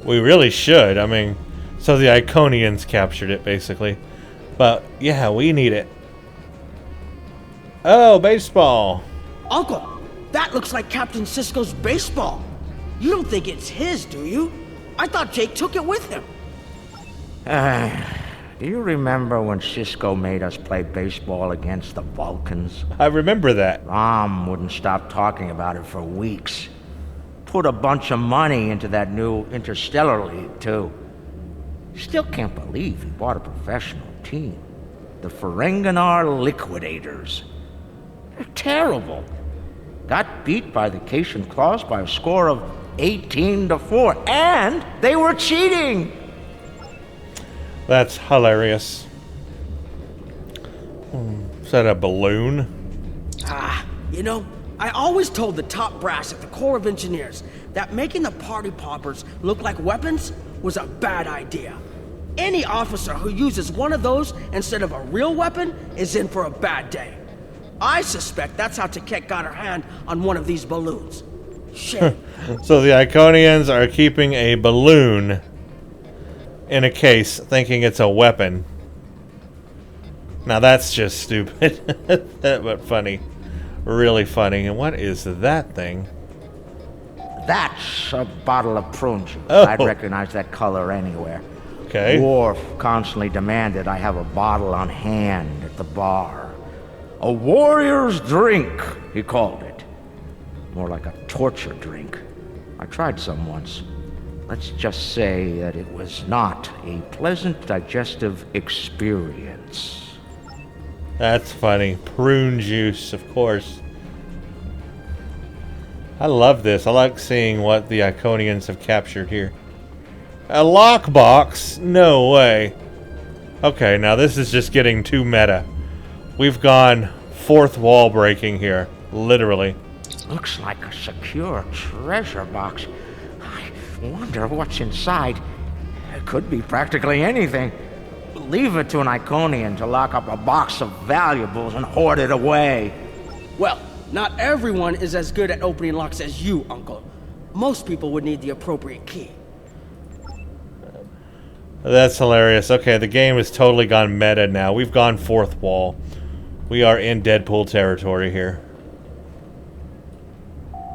We really should. I mean, so the Iconians captured it, basically. But, yeah, we need it. Oh, baseball. Uncle, that looks like Captain Sisko's baseball. You don't think it's his, do you? I thought Jake took it with him. Do you remember when Sisko made us play baseball against the Vulcans? I remember that. Mom wouldn't stop talking about it for weeks. Put a bunch of money into that new Interstellar League, too. Still can't believe he bought a professional team. The Ferenginar Liquidators. They're terrible. Got beat by the Cation Claws by a score of 18-4, and they were cheating! That's hilarious. Is that a balloon? You know, I always told the top brass at the Corps of Engineers that making the party poppers look like weapons was a bad idea. Any officer who uses one of those instead of a real weapon is in for a bad day. I suspect that's how Taket got her hand on one of these balloons. Shit. So the Iconians are keeping a balloon in a case, thinking it's a weapon. Now that's just stupid, but funny. Really funny. And what is that thing? That's a bottle of prune juice. Oh. I'd recognize that color anywhere. Okay. Worf constantly demanded I have a bottle on hand at the bar. A warrior's drink, he called it. More like a torture drink. I tried some once. Let's just say that it was not a pleasant digestive experience. That's funny. Prune juice, of course. I love this. I like seeing what the Iconians have captured here. A lockbox? No way. Okay, now this is just getting too meta. We've gone fourth wall breaking here. Literally. Looks like a secure treasure box. I wonder what's inside. It could be practically anything. Leave it to an Iconian to lock up a box of valuables and hoard it away. Well, not everyone is as good at opening locks as you, Uncle. Most people would need the appropriate key. That's hilarious. Okay, the game has totally gone meta now. We've gone fourth wall. We are in Deadpool territory here.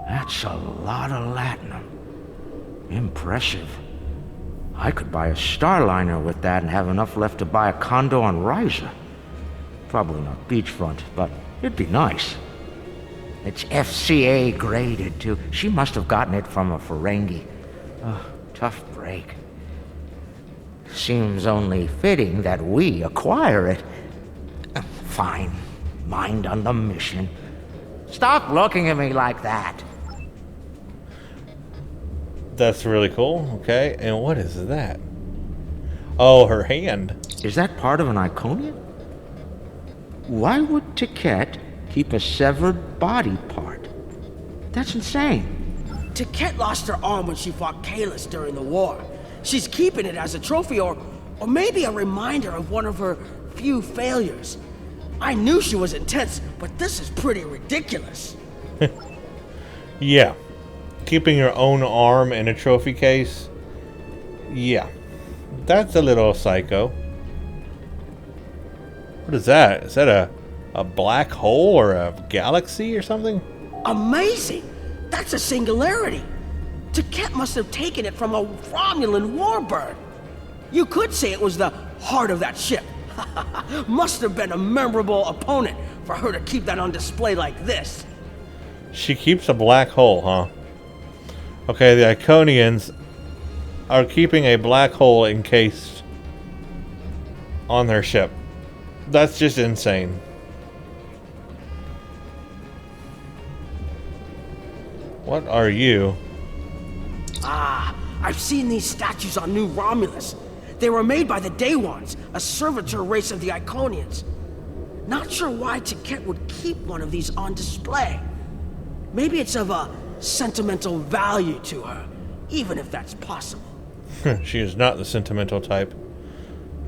That's a lot of latinum. Impressive. I could buy a Starliner with that and have enough left to buy a condo on Riza. Probably not beachfront, but it'd be nice. It's FCA graded, too. She must have gotten it from a Ferengi. Oh, tough break. Seems only fitting that we acquire it. Fine. Mind on the mission. Stop looking at me like that. That's really cool. Okay, and what is that? Oh, her hand. Is that part of an Iconian? Why would Tiket keep a severed body part? That's insane. Tiket lost her arm when she fought Kalis during the war. She's keeping it as a trophy or maybe a reminder of one of her few failures. I knew she was intense, but this is pretty ridiculous. Yeah. Keeping your own arm in a trophy case? Yeah. That's a little psycho. What is that? Is that a black hole or a galaxy or something? Amazing! That's a singularity. Tiket must have taken it from a Romulan warbird. You could say it was the heart of that ship. Must have been a memorable opponent for her to keep that on display like this. She keeps a black hole, huh? Okay, the Iconians are keeping a black hole encased on their ship. That's just insane. What are you? Ah, I've seen these statues on New Romulus. They were made by the Daewons, a servitor race of the Iconians. Not sure why Tiket would keep one of these on display. Maybe it's of a sentimental value to her, even if that's possible. She is not the sentimental type.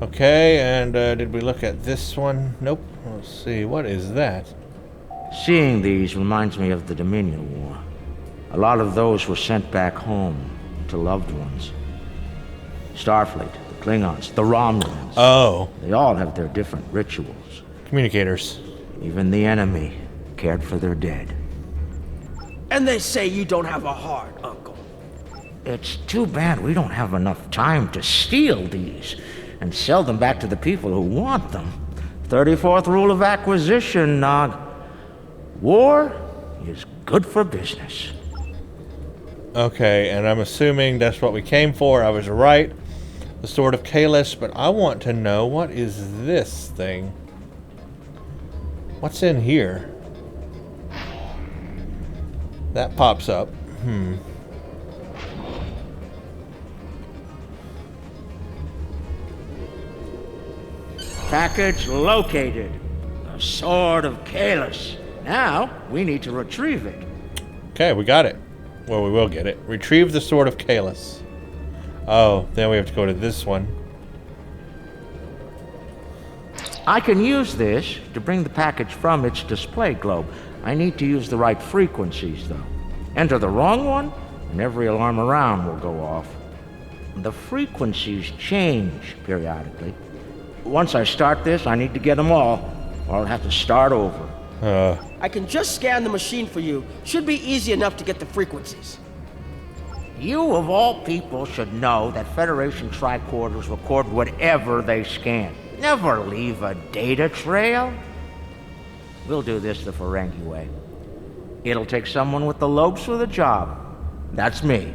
Okay, and did we look at this one? Nope. Let's see, what is that? Seeing these reminds me of the Dominion War. A lot of those were sent back home to loved ones. Starfleet, the Klingons, the Romulans. Oh. They all have their different rituals. Communicators. Even the enemy cared for their dead. And they say you don't have a heart, Uncle. It's too bad we don't have enough time to steal these and sell them back to the people who want them. 34th rule of acquisition, Nog. War is good for business. Okay, and I'm assuming that's what we came for. I was right. The Sword of Kalis, but I want to know, what is this thing? What's in here? That pops up. Package located. The Sword of Kalis. Now, we need to retrieve it. Okay, we got it. Well, we will get it. Retrieve the Sword of Kalis. Oh, then we have to go to this one. I can use this to bring the package from its display globe. I need to use the right frequencies, though. Enter the wrong one, and every alarm around will go off. The frequencies change periodically. Once I start this, I need to get them all, or I'll have to start over. I can just scan the machine for you. Should be easy enough to get the frequencies. You, of all people, should know that Federation tricorders record whatever they scan. Never leave a data trail. We'll do this the Ferengi way. It'll take someone with the lobes for the job. That's me.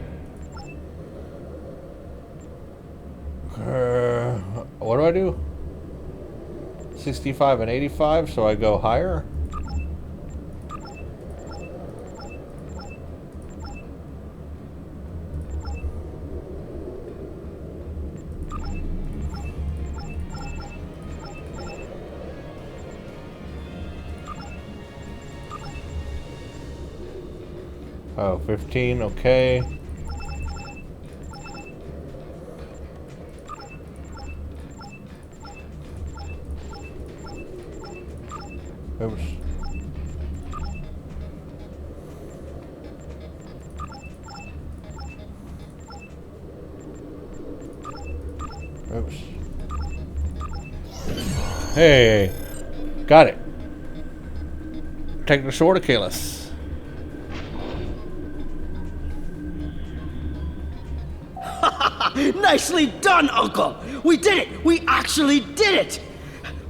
What do I do? 65 and 85, so I go higher. Oh, 15, okay. Oops. Oops. Hey, got it. Take the sword of Kalis. Nicely done, Uncle! We did it! We actually did it!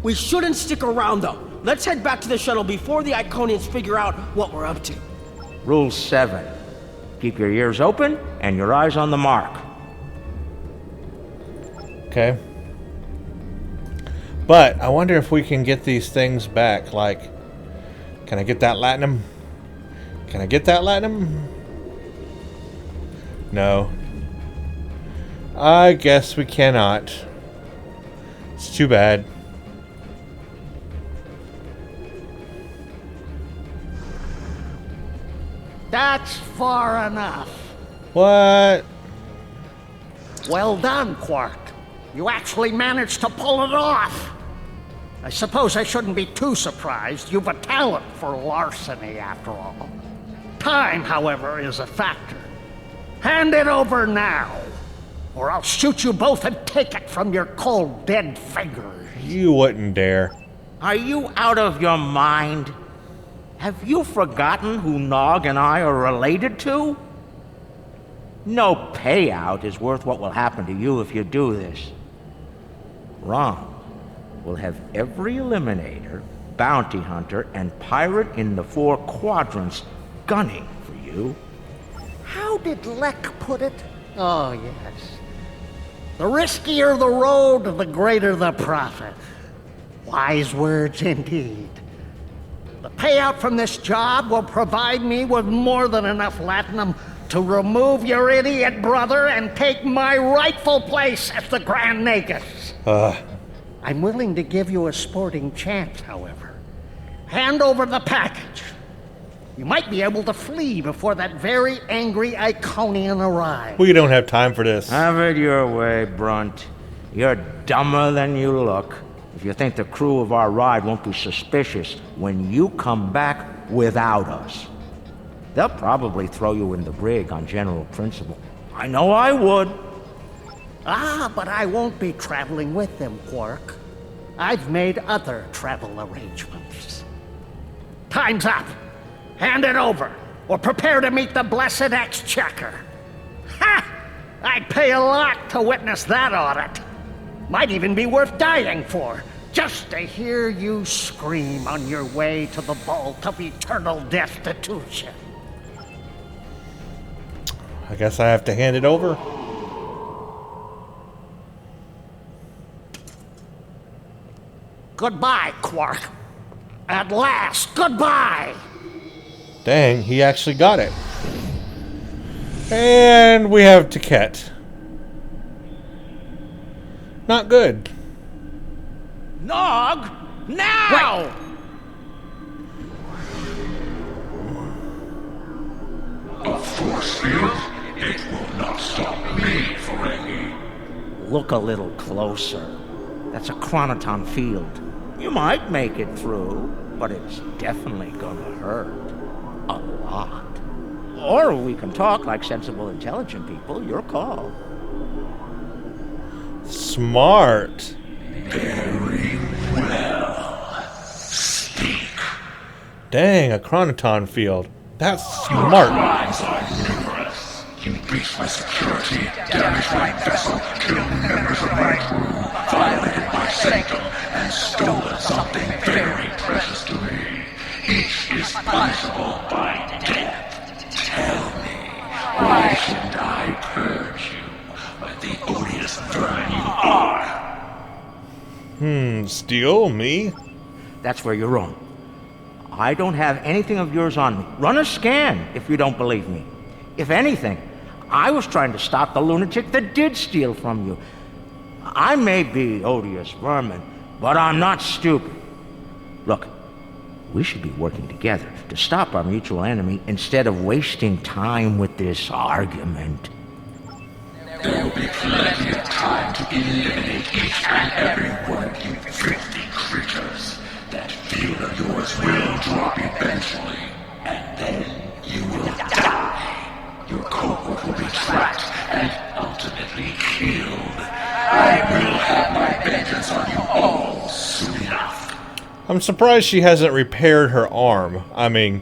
We shouldn't stick around, though. Let's head back to the shuttle before the Iconians figure out what we're up to. Rule 7. Keep your ears open and your eyes on the mark. Okay. But I wonder if we can get these things back. Like, can I get that latinum? Can I get that latinum? No. I guess we cannot. It's too bad. That's far enough. What? Well done, Quark. You actually managed to pull it off. I suppose I shouldn't be too surprised. You've a talent for larceny, after all. Time, however, is a factor. Hand it over now, or I'll shoot you both and take it from your cold, dead fingers. You wouldn't dare. Are you out of your mind? Have you forgotten who Nog and I are related to? No payout is worth what will happen to you if you do this. Wrong. We'll have every eliminator, bounty hunter, and pirate in the 4 quadrants gunning for you. How did Lek put it? Oh, yes. The riskier the road, the greater the profit. Wise words indeed. The payout from this job will provide me with more than enough latinum to remove your idiot brother and take my rightful place as the Grand Nagus. I'm willing to give you a sporting chance, however. Hand over the package. You might be able to flee before that very angry Iconian arrives. We don't have time for this. Have it your way, Brunt. You're dumber than you look. If you think the crew of our ride won't be suspicious when you come back without us. They'll probably throw you in the brig on general principle. I know I would. Ah, but I won't be traveling with them, Quark. I've made other travel arrangements. Time's up. Hand it over, or prepare to meet the blessed exchequer. Ha! I'd pay a lot to witness that audit. Might even be worth dying for, just to hear you scream on your way to the vault of eternal destitution. I guess I have to hand it over. Goodbye, Quark. At last, goodbye! Dang, he actually got it. And we have Ticket. Not good. Nog! Now! A force field? It will not stop me, Ferengi. Look a little closer. That's a chronoton field. You might make it through, but it's definitely gonna hurt. A lot. Or we can talk like sensible, intelligent people. Your call. Smart. Very well. Speak. Dang, a chronoton field. That's smart. Crimes are numerous. You breached my security, damaged my vessel, killed members of my crew, violated my sanctum, and stolen something very precious to me. Each is punishable by death. Tell me, why should I purge you like the odious vermin you are? Steal? Me? That's where you're wrong. I don't have anything of yours on me. Run a scan if you don't believe me. If anything, I was trying to stop the lunatic that did steal from you. I may be odious vermin, but I'm not stupid. Look, we should be working together to stop our mutual enemy instead of wasting time with this argument. There will be plenty of time to eliminate each and every one of you filthy creatures. That field of yours will drop eventually, and then you will die. Your cohort will be tracked and ultimately killed. I will have my vengeance on you all soon enough. I'm surprised she hasn't repaired her arm. I mean,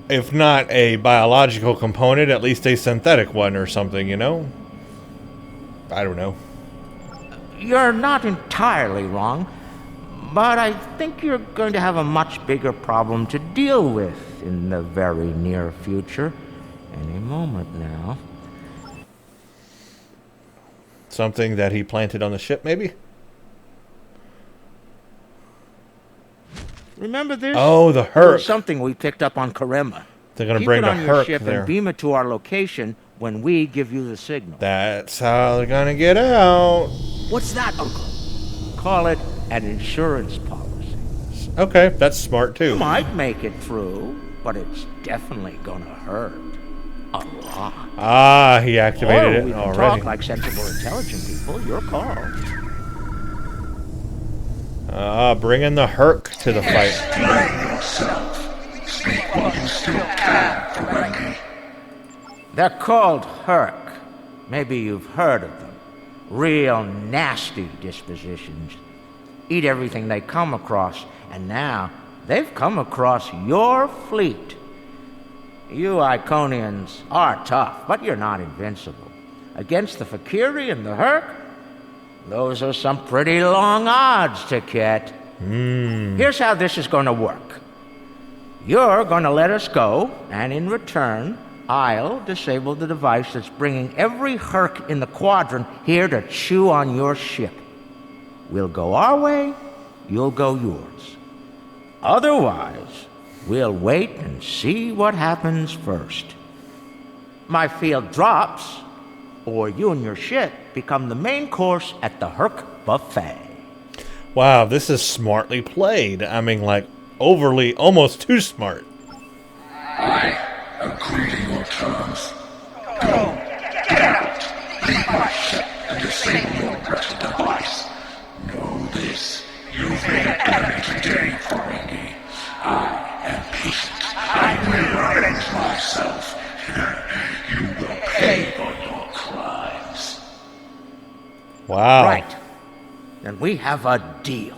if not a biological component, at least a synthetic one or something, you know? I don't know. You're not entirely wrong, but I think you're going to have a much bigger problem to deal with in the very near future. Any moment now. Something that he planted on the ship, maybe? Remember this? Oh, the It was Herc. something we picked up on Karema. They're going to Keep bring it the on your Herc ship there. and beam it to our location when we give you the signal. That's how they're going to get out. What's that, Uncle? Call it an insurance policy. Okay, that's smart too. Might make it through, but it's definitely gonna hurt a lot. Ah, he activated Or it we can already. talk like sensible, intelligent people. Your call. Bring in the Herc to the fight. Explain yourself. Speak while you still can, Ferengi. They're called Herc. Maybe you've heard of them. Real nasty dispositions. Eat everything they come across, and now they've come across your fleet. You Iconians are tough, but you're not invincible. Against the Fakiri and the Herc, those are some pretty long odds to get. Here's how this is going to work. You're going to let us go, and in return, I'll disable the device that's bringing every Herc in the quadrant here to chew on your ship. We'll go our way, you'll go yours. Otherwise, we'll wait and see what happens first. My field drops, or you and your ship become the main course at the Herc buffet. Wow, this is smartly played. I mean, like, overly, almost too smart. I agree to your terms. Go, get out, leave my ship and disable your wretched device. Know this, you've made an enemy today, Ferengi. I am patient. I will avenge myself. You will pay for your crimes. Wow. Right. Then we have a deal.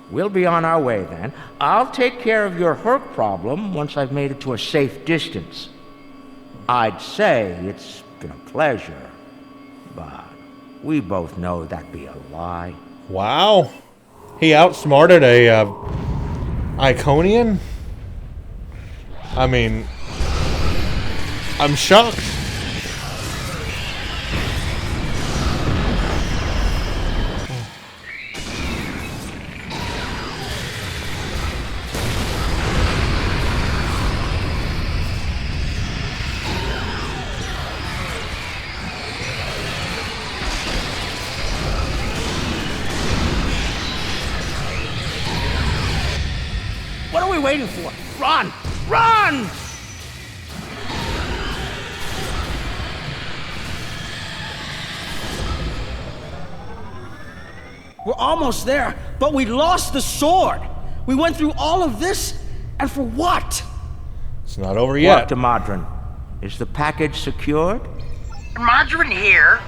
We'll be on our way then. I'll take care of your Herc problem once I've made it to a safe distance. I'd say it's been a pleasure, but we both know that'd be a lie. Wow. He outsmarted a Iconian? I mean, I'm shocked. What are we waiting for? Run! Run! We're almost there, but we lost the sword. We went through all of this, and for what? It's not over Quark yet. to Modron. Is the package secured? Margarine here.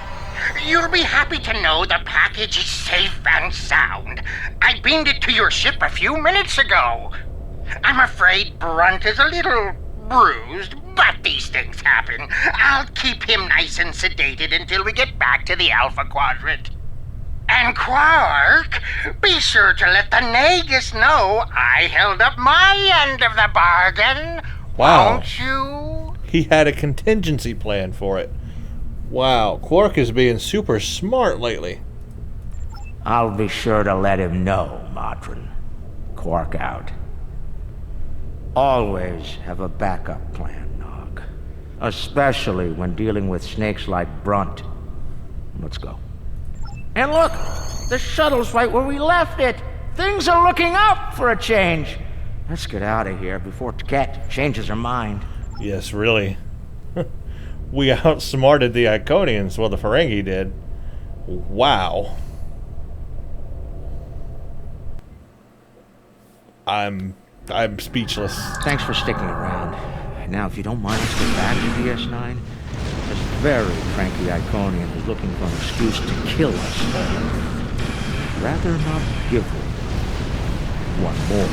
You'll be happy to know the package is safe and sound. I beamed it to your ship a few minutes ago. I'm afraid Brunt is a little bruised, but these things happen. I'll keep him nice and sedated until we get back to the Alpha Quadrant. And Quark, be sure to let the Nagus know I held up my end of the bargain. Wow. Won't you? He had a contingency plan for it. Wow, Quark is being super smart lately. I'll be sure to let him know, Madron. Quark out. Always have a backup plan, Nog. Especially when dealing with snakes like Brunt. Let's go. And look! The shuttle's right where we left it! Things are looking up for a change! Let's get out of here before Ket changes her mind. Yes, really. We outsmarted the Iconians, well, the Ferengi did. Wow. I'm speechless. Thanks for sticking around. Now, if you don't mind, let's get back to DS9. This very cranky Iconian is looking for an excuse to kill us. Rather not give her one more.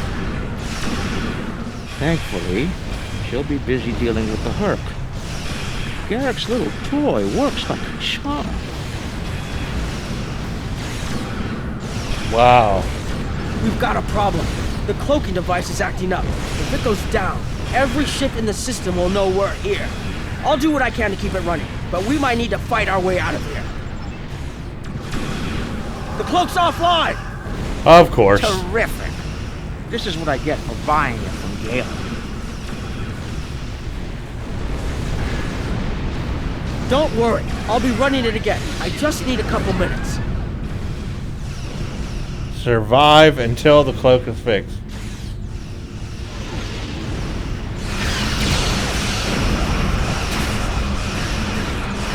Thankfully, she'll be busy dealing with the Herc. Garrick's little toy works like a charm. Wow. We've got a problem. The cloaking device is acting up. If it goes down, every ship in the system will know we're here. I'll do what I can to keep it running, but we might need to fight our way out of here. The cloak's offline! Of course. Terrific. This is what I get for buying it from Gale. Don't worry, I'll be running it again. I just need a couple minutes. Survive until the cloak is fixed.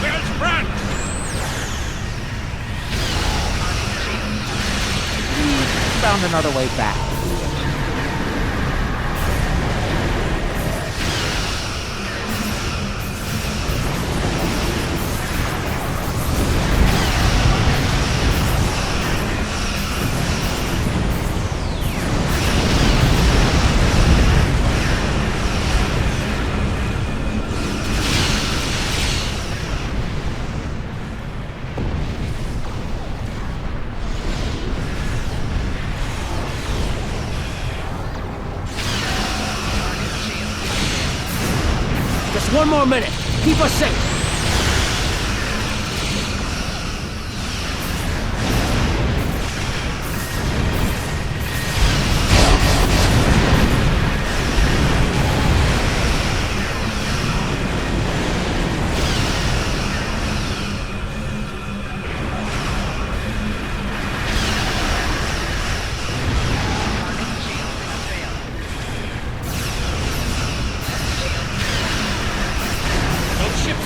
Where's Brunt? Found another way back. One more minute. Keep us safe.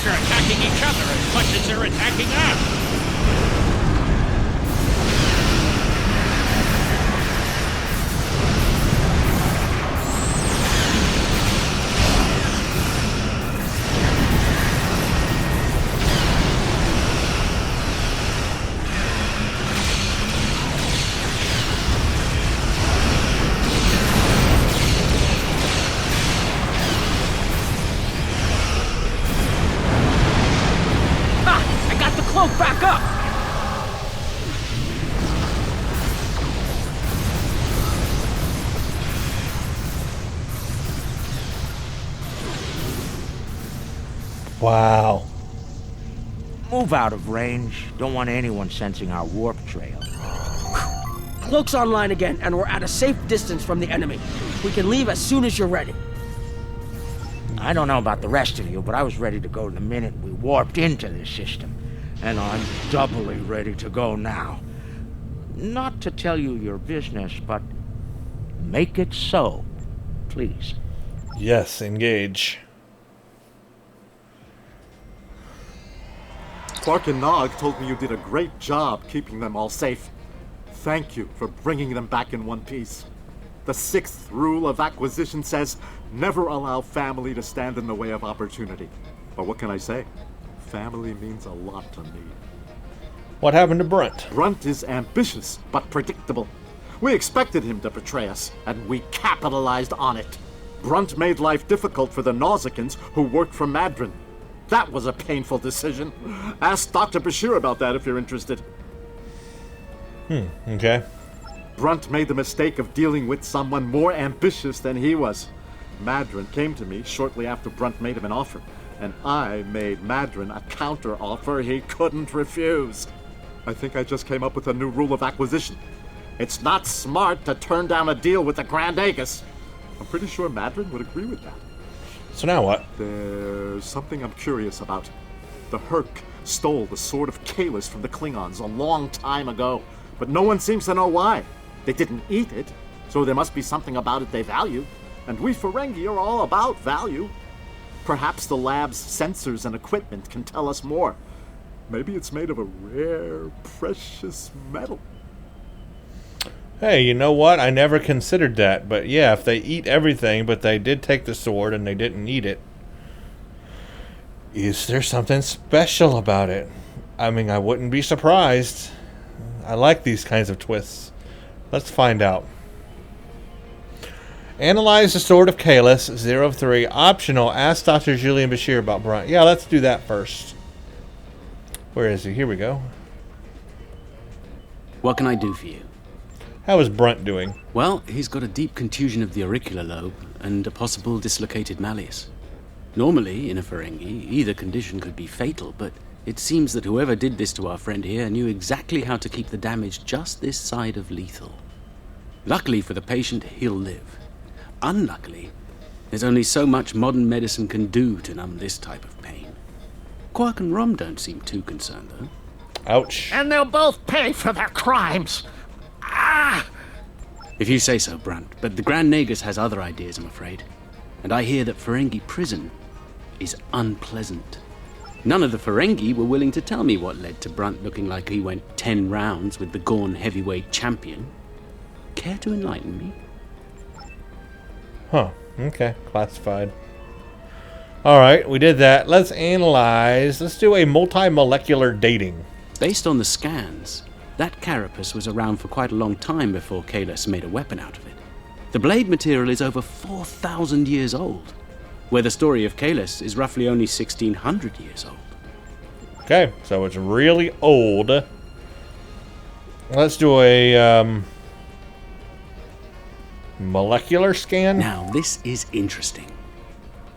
Are attacking each other as much as they're attacking us. Back up! Wow. Move out of range. Don't want anyone sensing our warp trail. Cloak's online again, and we're at a safe distance from the enemy. We can leave as soon as you're ready. I don't know about the rest of you, but I was ready to go the minute we warped into this system. And I'm doubly ready to go now. Not to tell you your business, but make it so, please. Yes, engage. Quark and Nog told me you did a great job keeping them all safe. Thank you for bringing them back in one piece. The 6th rule of acquisition says, never allow family to stand in the way of opportunity. But what can I say? Family means a lot to me. What happened to Brunt? Brunt is ambitious, but predictable. We expected him to betray us, and we capitalized on it. Brunt made life difficult for the Nausicans who worked for Madron. That was a painful decision. Ask Dr. Bashir about that if you're interested. Okay. Brunt made the mistake of dealing with someone more ambitious than he was. Madron came to me shortly after Brunt made him an offer, and I made Madron a counter offer he couldn't refuse. I think I just came up with a new rule of acquisition. It's not smart to turn down a deal with the Grand Aegis. I'm pretty sure Madrin would agree with that. So now what? There's something I'm curious about. The Herc stole the Sword of Kalis from the Klingons a long time ago, but no one seems to know why. They didn't eat it, so there must be something about it they value. And we Ferengi are all about value. Perhaps the lab's sensors and equipment can tell us more. Maybe it's made of a rare, precious metal. Hey, you know what? I never considered that. But yeah, if they eat everything, but they did take the sword and they didn't eat it, is there something special about it? I mean, I wouldn't be surprised. I like these kinds of twists. Let's find out. Analyze the Sword of Kalis, 03. Optional, ask Dr. Julian Bashir about Brunt. Yeah, let's do that first. Where is he? Here we go. What can I do for you? How is Brunt doing? Well, he's got a deep contusion of the auricular lobe and a possible dislocated malleus. Normally, in a Ferengi, either condition could be fatal, but it seems that whoever did this to our friend here knew exactly how to keep the damage just this side of lethal. Luckily for the patient, he'll live. Unluckily, there's only so much modern medicine can do to numb this type of pain. Quark and Rom don't seem too concerned, though. Ouch. And they'll both pay for their crimes. Ah! If you say so, Brunt, but the Grand Nagus has other ideas, I'm afraid. And I hear that Ferengi prison is unpleasant. None of the Ferengi were willing to tell me what led to Brunt looking like he went 10 rounds with the Gorn heavyweight champion. Care to enlighten me? Huh. Okay. Classified. Alright, we did that. Let's analyze. Let's do a multi-molecular dating. Based on the scans, that carapace was around for quite a long time before Kalis made a weapon out of it. The blade material is over 4,000 years old, where the story of Kalis is roughly only 1,600 years old. Okay, so it's really old. Let's do a molecular scan. Now, this is interesting.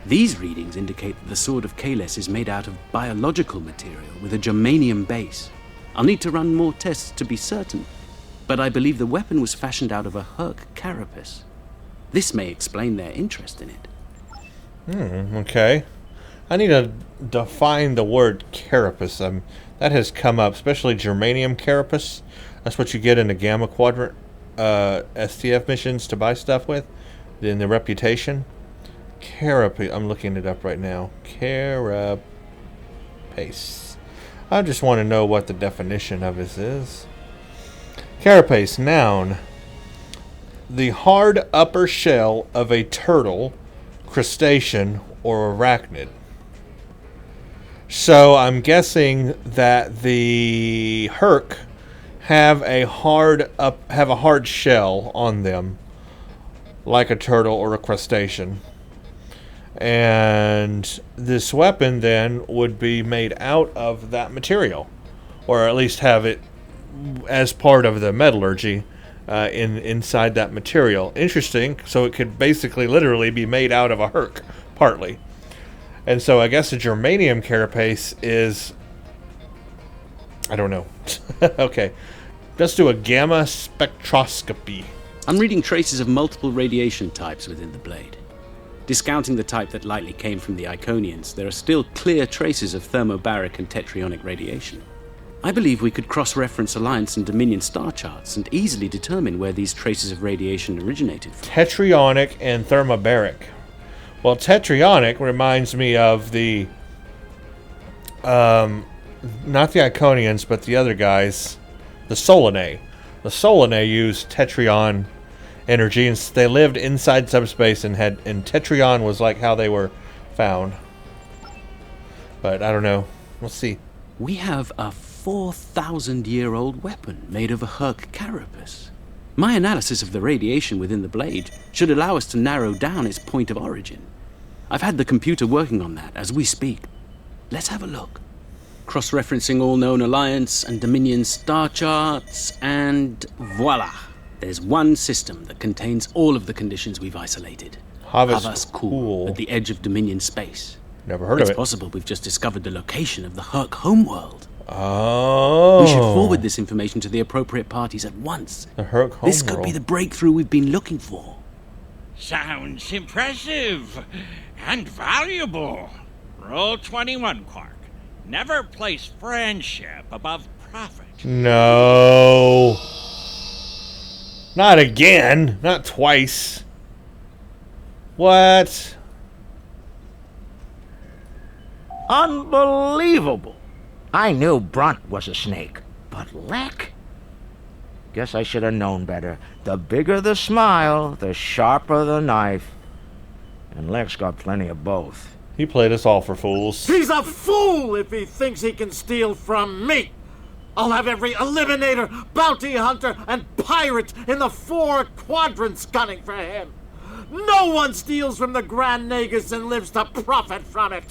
These readings indicate that the Sword of Kalis is made out of biological material with a germanium base. I'll need to run more tests to be certain, but I believe the weapon was fashioned out of a Herc carapace. This may explain their interest in it. Okay. I need to define the word carapace. That has come up, especially germanium carapace. That's what you get in the Gamma Quadrant STF missions to buy stuff with, in the reputation. Carapace. I'm looking it up right now. Carapace. I just want to know what the definition of this is. Carapace, noun. The hard upper shell of a turtle, crustacean, or arachnid. So I'm guessing that the Herc have a hard shell on them, like a turtle or a crustacean. And this weapon then would be made out of that material, or at least have it as part of the metallurgy inside that material. Interesting. So it could basically literally be made out of a Herc, partly. And so I guess the germanium carapace is, I don't know. Okay. Let's do a gamma spectroscopy. I'm reading traces of multiple radiation types within the blade. Discounting the type that likely came from the Iconians, there are still clear traces of thermobaric and tetrionic radiation. I believe we could cross-reference Alliance and Dominion star charts and easily determine where these traces of radiation originated from. Tetrionic and thermobaric. Well, tetrionic reminds me of the, not the Iconians, but the other guys, the Solanae. The Solanae used tetrion energy, and they lived inside subspace, and tetrion was like how they were found. But I don't know. We'll see. We have a 4,000-year-old weapon made of a Herc carapace. My analysis of the radiation within the blade should allow us to narrow down its point of origin. I've had the computer working on that as we speak. Let's have a look. Cross-referencing all known Alliance and Dominion star charts, and voila! There's one system that contains all of the conditions we've isolated. Havas Cool, at the edge of Dominion space. Never heard of it. It's possible we've just discovered the location of the Herc homeworld. Oh. We should forward this information to the appropriate parties at once. The Herc This could be the breakthrough we've been looking for. Sounds impressive and valuable. Rule 21, Quark. Never place friendship above profit. No. Not again. Not twice. What? Unbelievable. I knew Brunt was a snake, but Lek? Guess I should have known better. The bigger the smile, the sharper the knife. And Lek's got plenty of both. He played us all for fools. He's a fool if he thinks he can steal from me. I'll have every eliminator, bounty hunter, and pirate in the 4 quadrants gunning for him. No one steals from the Grand Nagus and lives to profit from it.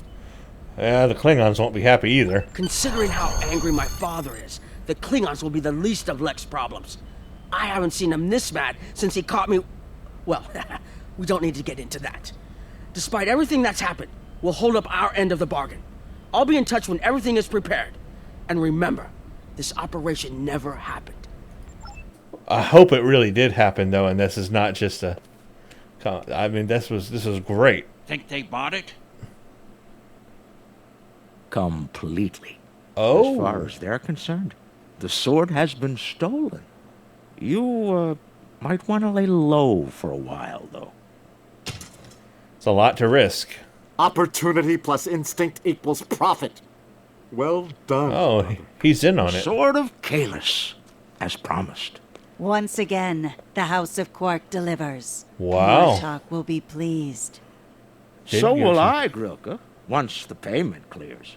Yeah, the Klingons won't be happy either. Considering how angry my father is, the Klingons will be the least of Lek's problems. I haven't seen him this mad since he caught me... Well, we don't need to get into that. Despite everything that's happened, we'll hold up our end of the bargain. I'll be in touch when everything is prepared. And remember, this operation never happened. I hope it really did happen, though, and this is not just a... I mean, this was great. Think they bought it? Completely. Oh. As far as they're concerned, the sword has been stolen. You, might want to lay low for a while, though. It's a lot to risk. Opportunity plus instinct equals profit. Well done. Oh, he's in on it. Sword of Kalis, as promised. Once again, the House of Quark delivers. Wow. Mortok will be pleased. So will I, Grilka, once the payment clears.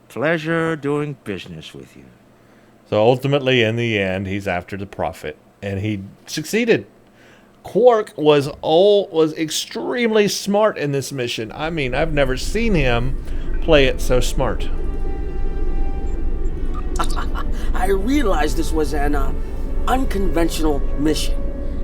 Pleasure doing business with you. So ultimately, in the end, he's after the profit, and he succeeded. Quark was extremely smart in this mission. I mean, I've never seen him play it so smart. I realized this was an unconventional mission,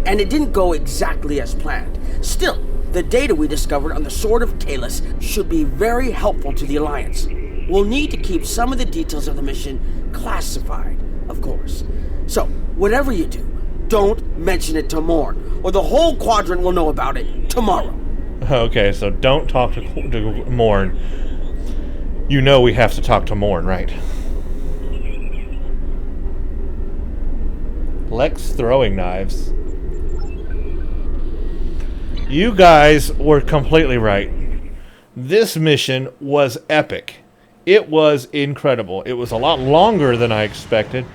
and it didn't go exactly as planned. Still, the data we discovered on the Sword of Kalis should be very helpful to the Alliance. We'll need to keep some of the details of the mission classified, of course. So, whatever you do, don't mention it to Morn, or the whole quadrant will know about it tomorrow. Okay, so don't talk to Morn. You know we have to talk to Morn, right? Lex throwing knives. You guys were completely right. This mission was epic. It was incredible. It was a lot longer than I expected,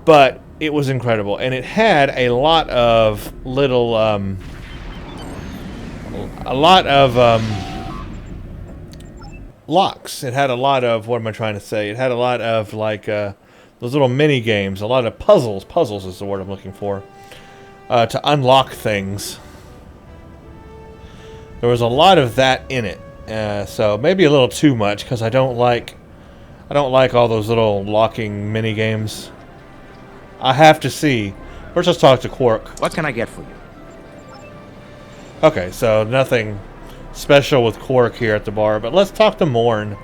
but it was incredible. And it had a lot of little, locks. It had a lot of, what am I trying to say? It had a lot of, like, those little mini games, a lot of puzzles. Puzzles is the word I'm looking for. To unlock things. There was a lot of that in it. So maybe a little too much, because I don't like all those little locking mini games. I have to see. First, let's talk to Quark. What can I get for you? Okay, so nothing special with Quark here at the bar, but let's talk to Morn.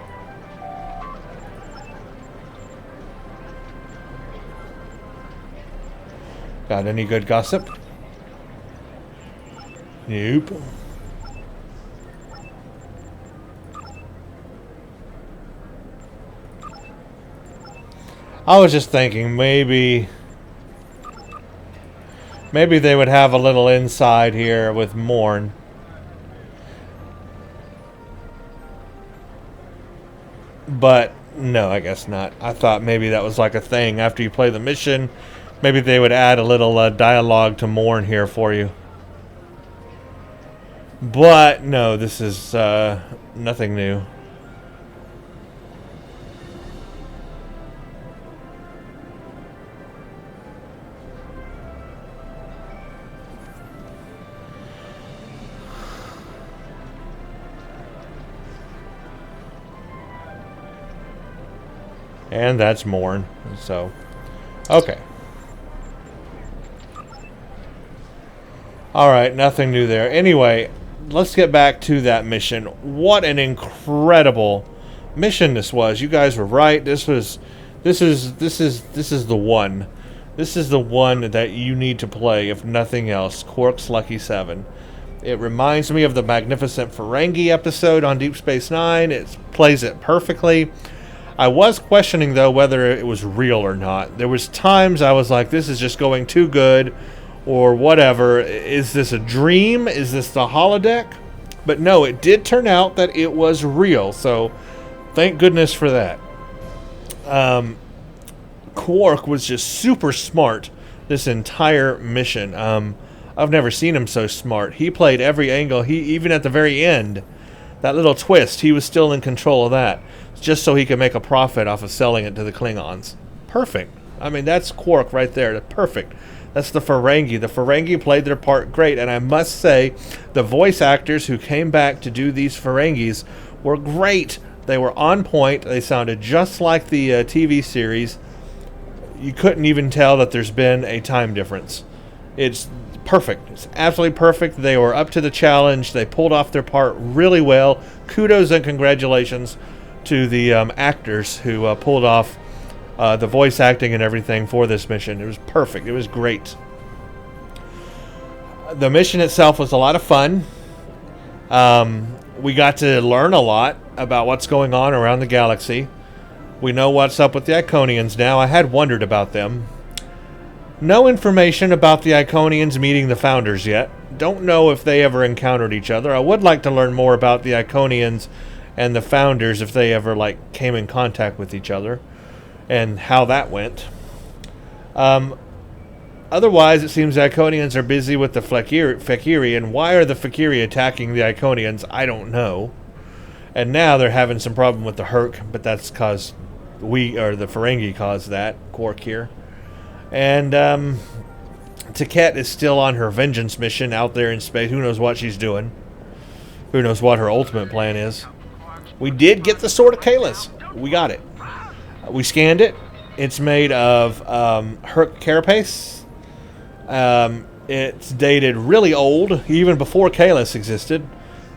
Got any good gossip? Nope. I was just thinking maybe they would have a little inside here with Morn. But no, I guess not. I thought maybe that was like a thing after you play the mission. Maybe they would add a little dialogue to Morn here for you. But no, this is nothing new. And that's Morn. So, okay. Alright, nothing new there. Anyway, let's get back to that mission. What an incredible mission this was. You guys were right. This is the one. This is the one that you need to play, if nothing else. Quark's Lucky 7. It reminds me of the Magnificent Ferengi episode on Deep Space Nine. It plays it perfectly. I was questioning, though, whether it was real or not. There was times I was like, this is just going too good, or whatever. Is this a dream? Is this the holodeck? But no, it did turn out that it was real, so thank goodness for that. Quark was just super smart this entire mission. I've never seen him so smart. He played every angle. Even at the very end, that little twist, he was still in control of that, just so he could make a profit off of selling it to the Klingons. Perfect. I mean, that's Quark right there. Perfect. That's the Ferengi. The Ferengi played their part great, and I must say, the voice actors who came back to do these Ferengis were great. They were on point. They sounded just like the TV series. You couldn't even tell that there's been a time difference. It's perfect. It's absolutely perfect. They were up to the challenge. They pulled off their part really well. Kudos and congratulations to the actors who pulled off the voice acting and everything for this mission. It was perfect. It was great. The mission itself was a lot of fun. We got to learn a lot about what's going on around the galaxy. We know what's up with the Iconians now. I had wondered about them. No information about the Iconians meeting the Founders yet. Don't know if they ever encountered each other. I would like to learn more about the Iconians and the Founders, if they ever came in contact with each other and how that went. Otherwise, it seems the Iconians are busy with the Fakiri, and why are the Fakiri attacking the Iconians? I don't know. And now they're having some problem with the Herc, but that's because the Ferengi caused that, Quark here. And Taket is still on her vengeance mission out there in space. Who knows what she's doing? Who knows what her ultimate plan is? We did get the Sword of Kahless. We got it. We scanned it. It's made of Herc carapace. It's dated really old, even before Kahless existed,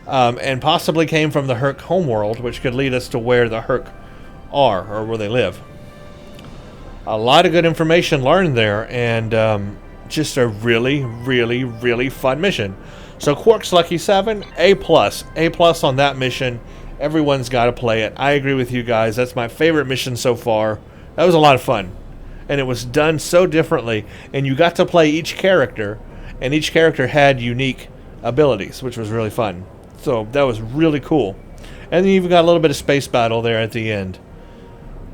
and possibly came from the Herc homeworld, which could lead us to where the Herc are, or where they live. A lot of good information learned there, and just a really, really, really fun mission. So Quark's Lucky 7, A+. A+ on that mission. Everyone's got to play it. I agree with you guys. That's my favorite mission so far. That was a lot of fun. And it was done so differently. And you got to play each character, and each character had unique abilities, which was really fun. So that was really cool. And then you've got a little bit of space battle there at the end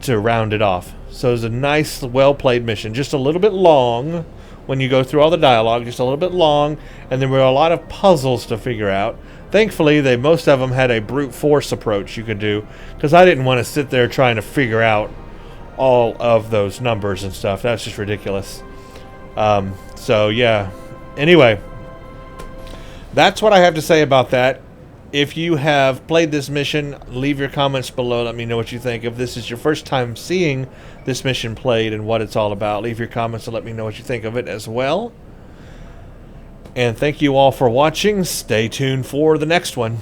to round it off. So it was a nice, well-played mission. Just a little bit long when you go through all the dialogue, just a little bit long, and there were a lot of puzzles to figure out. Thankfully, most of them had a brute force approach you could do, because I didn't want to sit there trying to figure out all of those numbers and stuff. That's just ridiculous. So, yeah. Anyway, that's what I have to say about that. If you have played this mission, leave your comments below. Let me know what you think. If this is your first time seeing this mission played and what it's all about, leave your comments and let me know what you think of it as well. And thank you all for watching. Stay tuned for the next one.